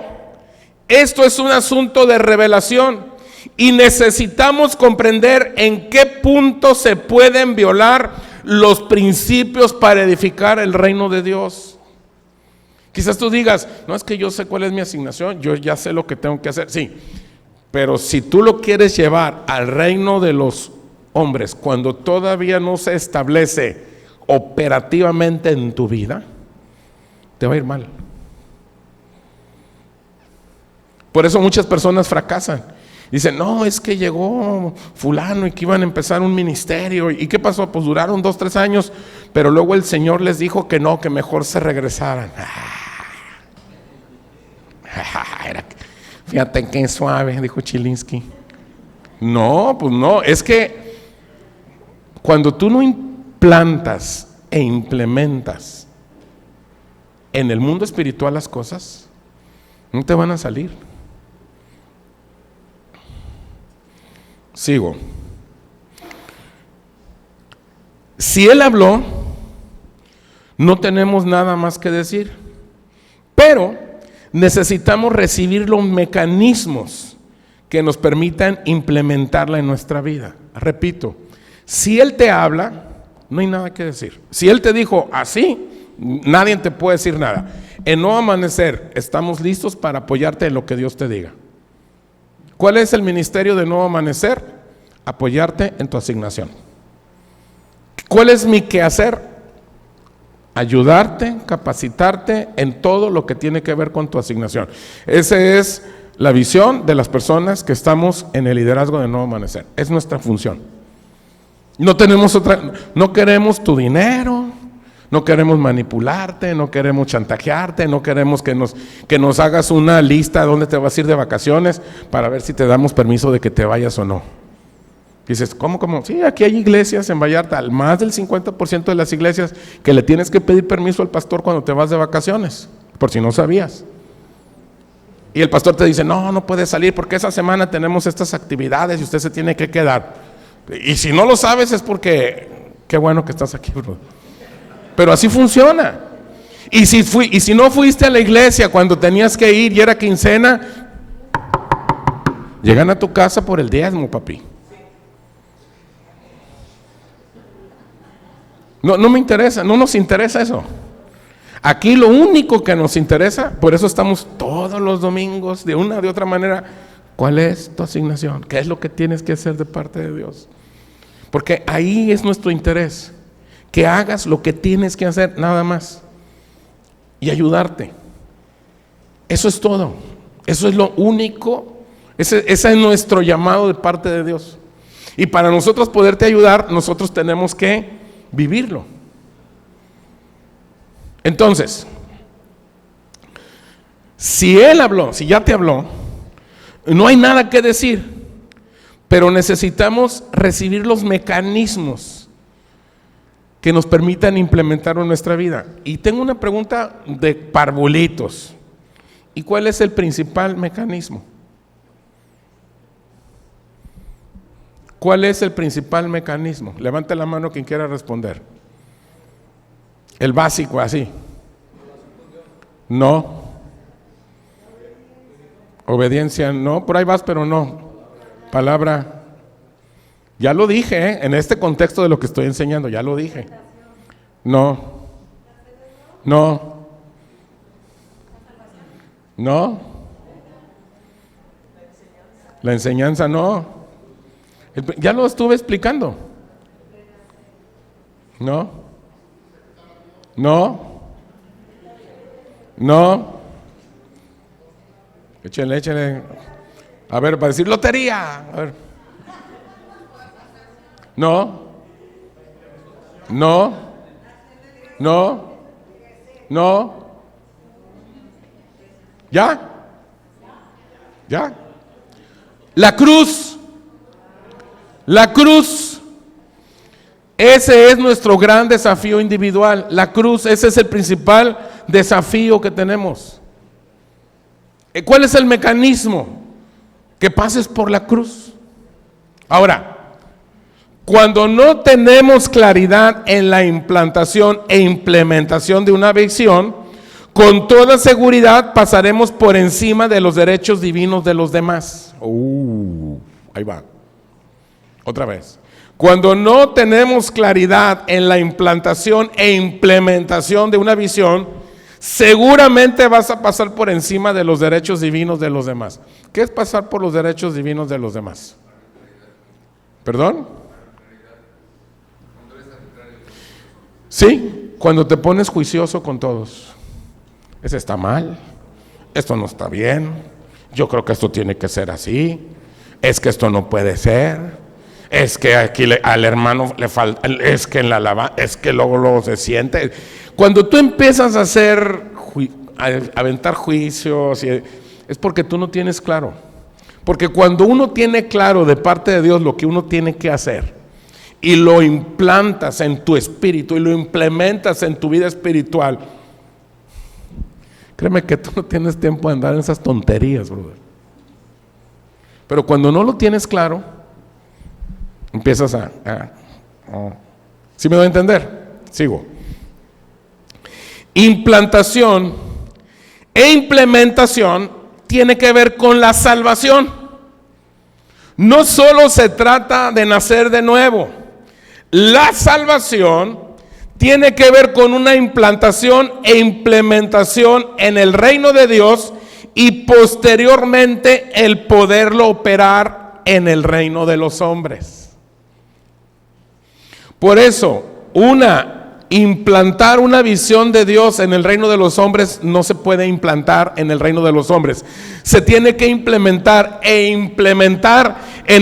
esto es un asunto de revelación y necesitamos comprender en qué punto se pueden violar los principios para edificar el reino de Dios. Quizás tú digas, no, es que yo sé cuál es mi asignación, yo ya sé lo que tengo que hacer. Sí, pero si tú lo quieres llevar al reino de los hombres, cuando todavía no se establece operativamente en tu vida, te va a ir mal. Por eso muchas personas fracasan. Dicen, no, es que llegó fulano y que iban a empezar un ministerio. ¿Y qué pasó? Pues duraron 2, 3 años, pero luego el Señor les dijo que no, que mejor se regresaran. Fíjate qué suave, dijo Chilinsky. No, pues no, es que cuando tú no implantas e implementas en el mundo espiritual las cosas, no te van a salir. Sigo. Si Él habló, no tenemos nada más que decir, pero necesitamos recibir los mecanismos que nos permitan implementarla en nuestra vida. Repito, si Él te habla, no hay nada que decir. Si Él te dijo así, nadie te puede decir nada. En Nuevo Amanecer estamos listos para apoyarte en lo que Dios te diga. ¿Cuál es el ministerio de Nuevo Amanecer? Apoyarte en tu asignación. ¿Cuál es mi quehacer? Ayudarte, capacitarte en todo lo que tiene que ver con tu asignación. Esa es la visión de las personas que estamos en el liderazgo de Nuevo Amanecer. Es nuestra función. No tenemos otra, no queremos tu dinero, no queremos manipularte, no queremos chantajearte, no queremos que nos hagas una lista de dónde te vas a ir de vacaciones para ver si te damos permiso de que te vayas o no. Dices, ¿cómo? Sí, aquí hay iglesias en Vallarta, más del 50% de las iglesias que le tienes que pedir permiso al pastor cuando te vas de vacaciones, por si no sabías. Y el pastor te dice, no puedes salir porque esa semana tenemos estas actividades y usted se tiene que quedar. Y si no lo sabes es porque, qué bueno que estás aquí, bro. Pero así funciona. Y si no fuiste a la iglesia cuando tenías que ir y era quincena, llegan a tu casa por el diezmo, papi. No me interesa, no nos interesa eso. Aquí lo único que nos interesa, por eso estamos todos los domingos, de una de otra manera, ¿cuál es tu asignación? ¿Qué es lo que tienes que hacer de parte de Dios? Porque ahí es nuestro interés. Que hagas lo que tienes que hacer, nada más. Y ayudarte. Eso es todo. Eso es lo único. Ese es nuestro llamado de parte de Dios. Y para nosotros poderte ayudar, nosotros tenemos que vivirlo. Entonces, si Él habló, si ya te habló, no hay nada que decir, pero necesitamos recibir los mecanismos que nos permitan implementarlo en nuestra vida. Y tengo una pregunta de parvulitos. ¿Y cuál es el principal mecanismo? ¿Cuál es el principal mecanismo? Levante la mano quien quiera responder. El básico, así. No. Obediencia, no. Por ahí vas, pero no. Palabra. Ya lo dije, en este contexto de lo que estoy enseñando, ya lo dije. No. La enseñanza no. Ya lo estuve explicando. No. Échale. A ver, para decir lotería. A ver. No. ¿Ya? La cruz. Ese es nuestro gran desafío individual. La cruz, ese es el principal desafío que tenemos. ¿Cuál es el mecanismo? Que pases por la cruz. Ahora, cuando no tenemos claridad en la implantación e implementación de una visión, con toda seguridad pasaremos por encima de los derechos divinos de los demás. Ahí va. Otra vez. Cuando no tenemos claridad en la implantación e implementación de una visión, seguramente vas a pasar por encima de los derechos divinos de los demás. ¿Qué es pasar por los derechos divinos de los demás? ¿Perdón? Sí, cuando te pones juicioso con todos. Ese está mal, esto no está bien, yo creo que esto tiene que ser así. es que esto no puede ser, es que aquí al hermano le falta, es que en la alabanza, es que luego se siente. Cuando tú empiezas a a aventar juicios, es porque tú no tienes claro. Porque cuando uno tiene claro de parte de Dios lo que uno tiene que hacer y lo implantas en tu espíritu y lo implementas en tu vida espiritual, créeme que tú no tienes tiempo de andar en esas tonterías, brother. Pero cuando no lo tienes claro, empiezas ¿sí me doy a entender? Sigo. Implantación e implementación tiene que ver con la salvación. No solo se trata de nacer de nuevo. La salvación tiene que ver con una implantación e implementación en el reino de Dios y posteriormente el poderlo operar en el reino de los hombres. Por eso, implantar una visión de Dios en el reino de los hombres no se puede implantar en el reino de los hombres. Se tiene que implementar en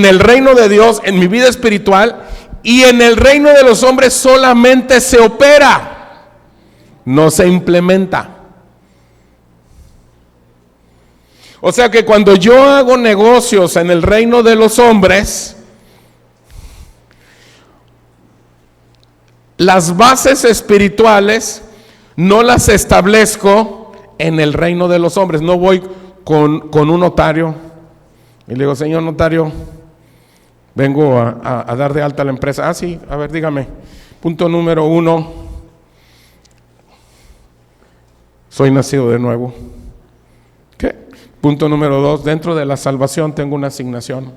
el reino de Dios, en mi vida espiritual, y en el reino de los hombres solamente se opera, no se implementa. O sea que cuando yo hago negocios en el reino de los hombres, las bases espirituales no las establezco en el reino de los hombres. No voy con un notario y le digo: señor notario, vengo a dar de alta la empresa. Ah, sí, a ver, dígame. Punto número 1, soy nacido de nuevo. ¿Qué? Punto número 2, dentro de la salvación tengo una asignación.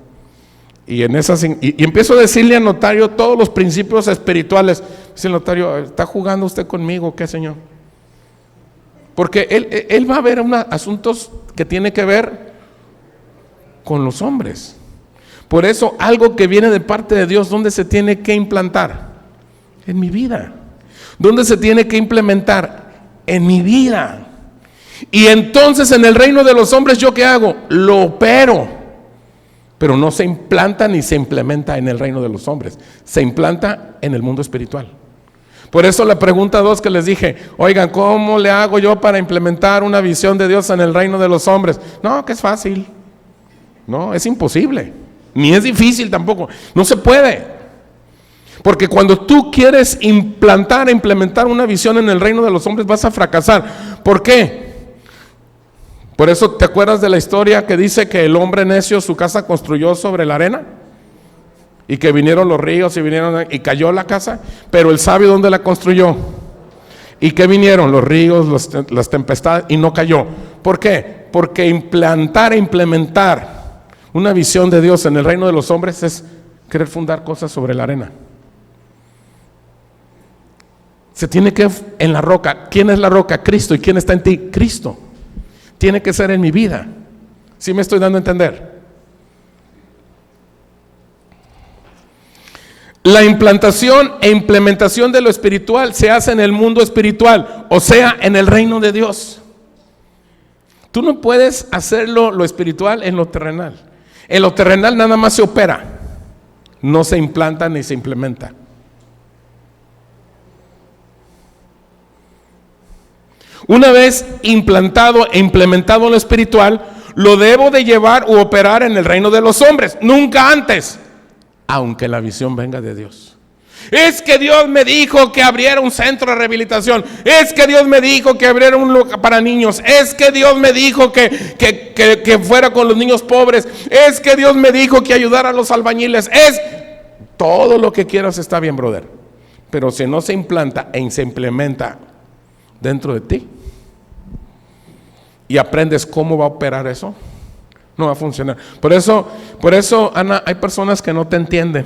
Y empiezo a decirle al notario todos los principios espirituales. Dice el notario: ¿está jugando usted conmigo? ¿Qué, señor? Porque él va a ver asuntos que tiene que ver con los hombres. Por eso, algo que viene de parte de Dios, ¿dónde se tiene que implantar? En mi vida. ¿Dónde se tiene que implementar? En mi vida. Y entonces en el reino de los hombres, ¿yo qué hago? Lo opero. Pero no se implanta ni se implementa en el reino de los hombres. Se implanta en el mundo espiritual. Por eso la pregunta 2 que les dije: oigan, ¿cómo le hago yo para implementar una visión de Dios en el reino de los hombres? No, que es fácil. No, es imposible. Ni es difícil tampoco. No se puede. Porque cuando tú quieres implementar una visión en el reino de los hombres, vas a fracasar. ¿Por qué? Por eso, ¿te acuerdas de la historia que dice que el hombre necio su casa construyó sobre la arena? Y que vinieron los ríos y cayó la casa. Pero el sabio, ¿dónde la construyó? ¿Y qué vinieron? Los ríos, las tempestades, y no cayó. ¿Por qué? Porque implementar una visión de Dios en el reino de los hombres es querer fundar cosas sobre la arena. Se tiene que en la roca. ¿Quién es la roca? Cristo. ¿Y quién está en ti? Cristo. Tiene que ser en mi vida. ¿Sí me estoy dando a entender? La implantación e implementación de lo espiritual se hace en el mundo espiritual, o sea, en el reino de Dios. Tú no puedes hacerlo lo espiritual en lo terrenal. En lo terrenal nada más se opera, no se implanta ni se implementa. Una vez implantado e implementado en lo espiritual, lo debo de llevar u operar en el reino de los hombres, nunca antes, aunque la visión venga de Dios. Es que Dios me dijo que abriera un centro de rehabilitación. Es que Dios me dijo que abriera un lugar para niños. Es que Dios me dijo que fuera con los niños pobres. Es que Dios me dijo que ayudara a los albañiles. Todo lo que quieras está bien, brother. Pero si no se implanta e se implementa dentro de ti y aprendes cómo va a operar eso, no va a funcionar. Por eso, Ana, hay personas que no te entienden.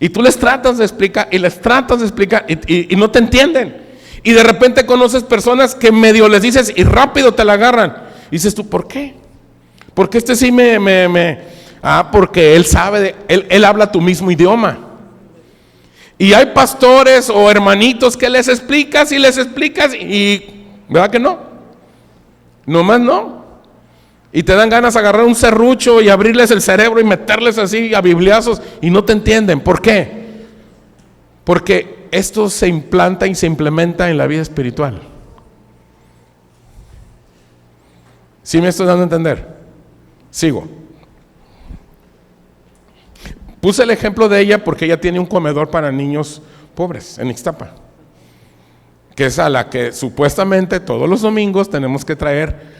Y tú les tratas de explicar y no te entienden. Y de repente conoces personas que medio les dices y rápido te la agarran. Y dices tú: ¿por qué? Porque este sí porque él sabe, él habla tu mismo idioma. Y hay pastores o hermanitos que les explicas y ¿verdad que no? Nomás no. Y te dan ganas de agarrar un serrucho y abrirles el cerebro y meterles así a bibliazos y no te entienden. ¿Por qué? Porque esto se implanta y se implementa en la vida espiritual. ¿Sí me estoy dando a entender? Sigo. Puse el ejemplo de ella porque ella tiene un comedor para niños pobres en Ixtapa, que es a la que supuestamente todos los domingos tenemos que traer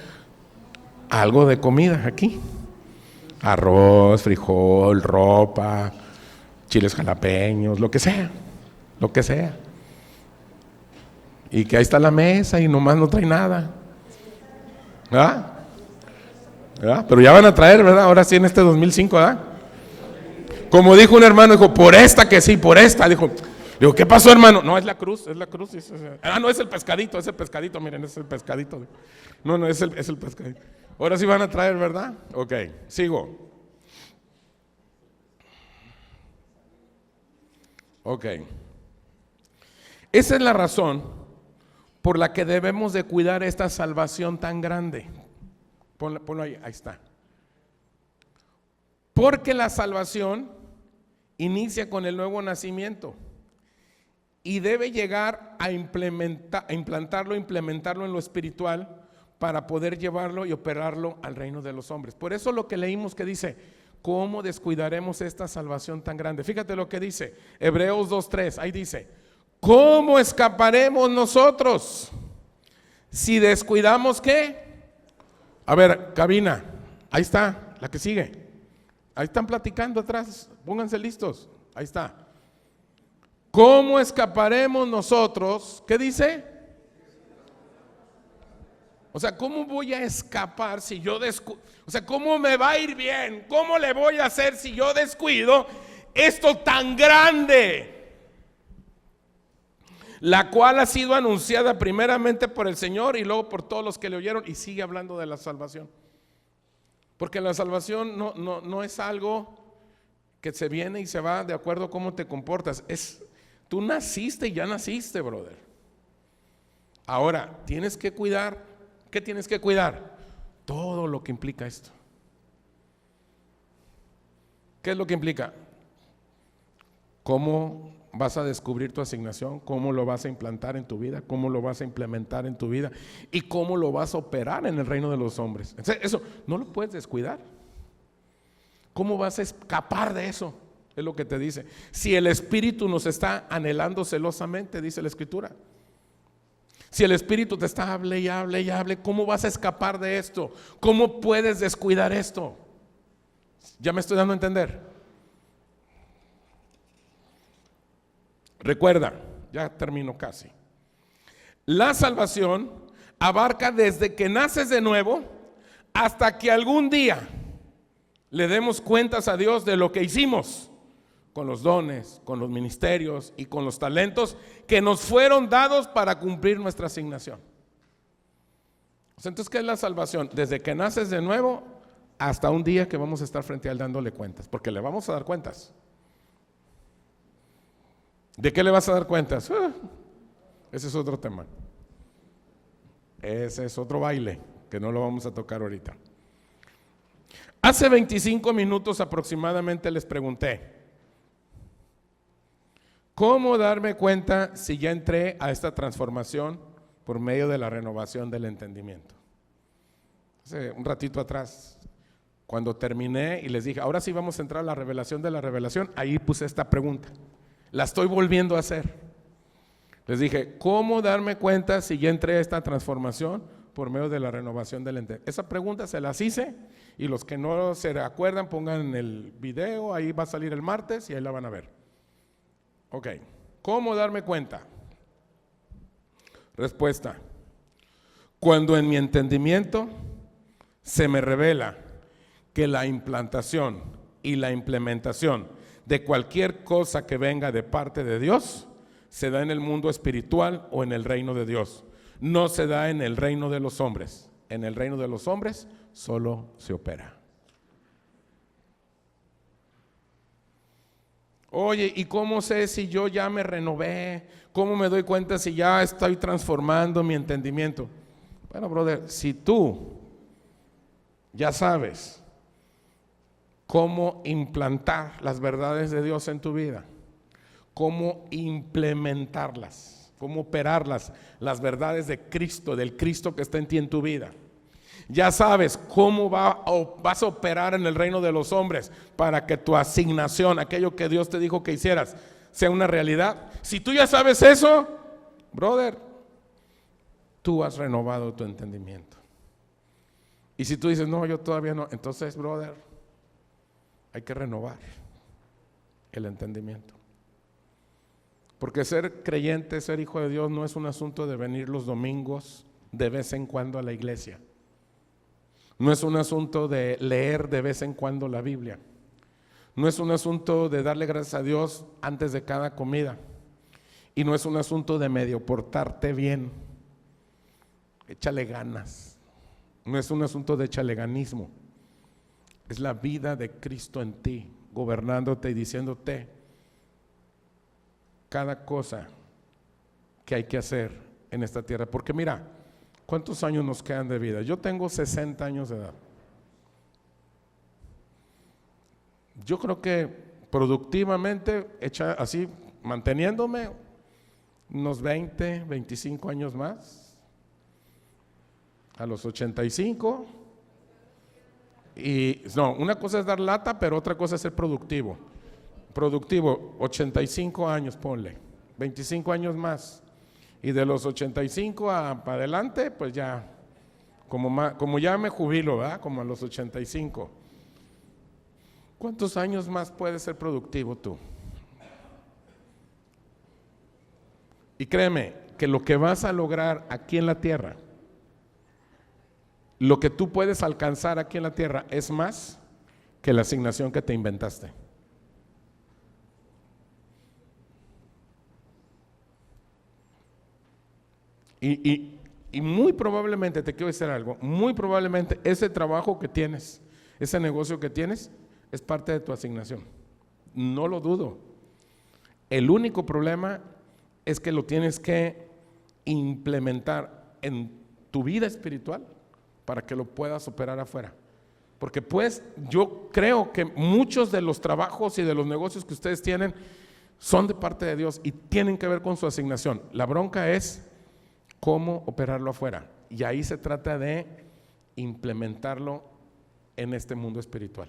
algo de comida aquí. Arroz, frijol, ropa, chiles jalapeños, lo que sea. Lo que sea. Y que ahí está la mesa y nomás no trae nada. ¿Verdad? ¿Verdad? Pero ya van a traer, ¿verdad? Ahora sí en este 2005, ¿verdad? Como dijo un hermano, dijo, por esta que sí, por esta. Digo, ¿qué pasó, hermano? No, es la cruz, es la cruz. No, es el pescadito, miren, es el pescadito. No, es el pescadito. Ahora sí van a traer, ¿verdad? Ok, sigo. Ok. Esa es la razón por la que debemos de cuidar esta salvación tan grande. Ponlo ahí, ahí está. Porque la salvación inicia con el nuevo nacimiento y debe llegar a implementarlo en lo espiritual para poder llevarlo y operarlo al reino de los hombres. Por eso lo que leímos que dice, ¿cómo descuidaremos esta salvación tan grande? Fíjate lo que dice, Hebreos 2:3, ahí dice, ¿cómo escaparemos nosotros si descuidamos qué? A ver, cabina, ahí está, la que sigue. Ahí están platicando atrás, pónganse listos, ahí está. ¿Cómo escaparemos nosotros? ¿Qué dice? O sea, ¿cómo voy a escapar si yo descuido? O sea, ¿cómo me va a ir bien? ¿Cómo le voy a hacer si yo descuido esto tan grande? La cual ha sido anunciada primeramente por el Señor y luego por todos los que le oyeron, y sigue hablando de la salvación. Porque la salvación no es algo que se viene y se va de acuerdo a cómo te comportas. Tú naciste y ya naciste, brother. Ahora, tienes que cuidar. ¿Qué tienes que cuidar? Todo lo que implica esto. ¿Qué es lo que implica? ¿Cómo vas a descubrir tu asignación? ¿Cómo lo vas a implantar en tu vida? ¿Cómo lo vas a implementar en tu vida? ¿Y cómo lo vas a operar en el reino de los hombres? Eso no lo puedes descuidar. ¿Cómo vas a escapar de eso? Es lo que te dice. Si el Espíritu nos está anhelando celosamente, dice la Escritura. Si el Espíritu te está hable y hable y hable, ¿cómo vas a escapar de esto? ¿Cómo puedes descuidar esto? ¿Ya me estoy dando a entender? Recuerda, ya termino casi. La salvación abarca desde que naces de nuevo hasta que algún día le demos cuentas a Dios de lo que hicimos con los dones, con los ministerios y con los talentos que nos fueron dados para cumplir nuestra asignación. Entonces, ¿qué es la salvación? Desde que naces de nuevo hasta un día que vamos a estar frente a Él dándole cuentas, porque le vamos a dar cuentas. ¿De qué le vas a dar cuentas? Ese es otro tema. Ese es otro baile que no lo vamos a tocar ahorita. Hace 25 minutos aproximadamente les pregunté, ¿cómo darme cuenta si ya entré a esta transformación por medio de la renovación del entendimiento? Hace un ratito atrás, cuando terminé y les dije, ahora sí vamos a entrar a la revelación de la revelación, ahí puse esta pregunta. La estoy volviendo a hacer. Les dije, ¿cómo darme cuenta si ya entré a esta transformación por medio de la renovación del entendimiento? Esa pregunta se las hice y los que no se acuerdan pongan el video, ahí va a salir el martes y ahí la van a ver. Ok, ¿cómo darme cuenta? Respuesta, cuando en mi entendimiento se me revela que la implantación y la implementación de cualquier cosa que venga de parte de Dios se da en el mundo espiritual o en el reino de Dios, no se da en el reino de los hombres. En el reino de los hombres solo se opera. Oye, ¿y cómo sé si yo ya me renové? ¿Cómo me doy cuenta si ya estoy transformando mi entendimiento? Bueno, brother, si tú ya sabes cómo implantar las verdades de Dios en tu vida, cómo implementarlas, cómo operarlas, las verdades de Cristo, del Cristo que está en ti en tu vida. Ya sabes cómo vas a operar en el reino de los hombres para que tu asignación, aquello que Dios te dijo que hicieras, sea una realidad. Si tú ya sabes eso, brother, tú has renovado tu entendimiento. Y si tú dices, no, yo todavía no, entonces, brother, hay que renovar el entendimiento. Porque ser creyente, ser hijo de Dios, no es un asunto de venir los domingos de vez en cuando a la iglesia. No es un asunto de leer de vez en cuando la Biblia. No es un asunto de darle gracias a Dios antes de cada comida. Y no es un asunto de medio portarte bien. Échale ganas. No es un asunto de chaleganismo. Es la vida de Cristo en ti, gobernándote y diciéndote cada cosa que hay que hacer en esta tierra. Porque mira, ¿cuántos años nos quedan de vida? Yo tengo 60 años de edad. Yo creo que productivamente, así, manteniéndome unos 20, 25 años más, a los 85. Y no, una cosa es dar lata, pero otra cosa es ser productivo. Productivo, 85 años, ponle, 25 años más. Y de los 85 para adelante, pues ya, como ya me jubilo, ¿verdad? Como a los 85. ¿Cuántos años más puedes ser productivo tú? Y créeme que lo que vas a lograr aquí en la tierra, lo que tú puedes alcanzar aquí en la tierra es más que la asignación que te inventaste. Y muy probablemente, te quiero decir algo, muy probablemente ese trabajo que tienes, ese negocio que tienes, es parte de tu asignación. No lo dudo. El único problema es que lo tienes que implementar en tu vida espiritual para que lo puedas operar afuera. Porque pues yo creo que muchos de los trabajos y de los negocios que ustedes tienen son de parte de Dios y tienen que ver con su asignación. La bronca es cómo operarlo afuera. Y ahí se trata de implementarlo en este mundo espiritual.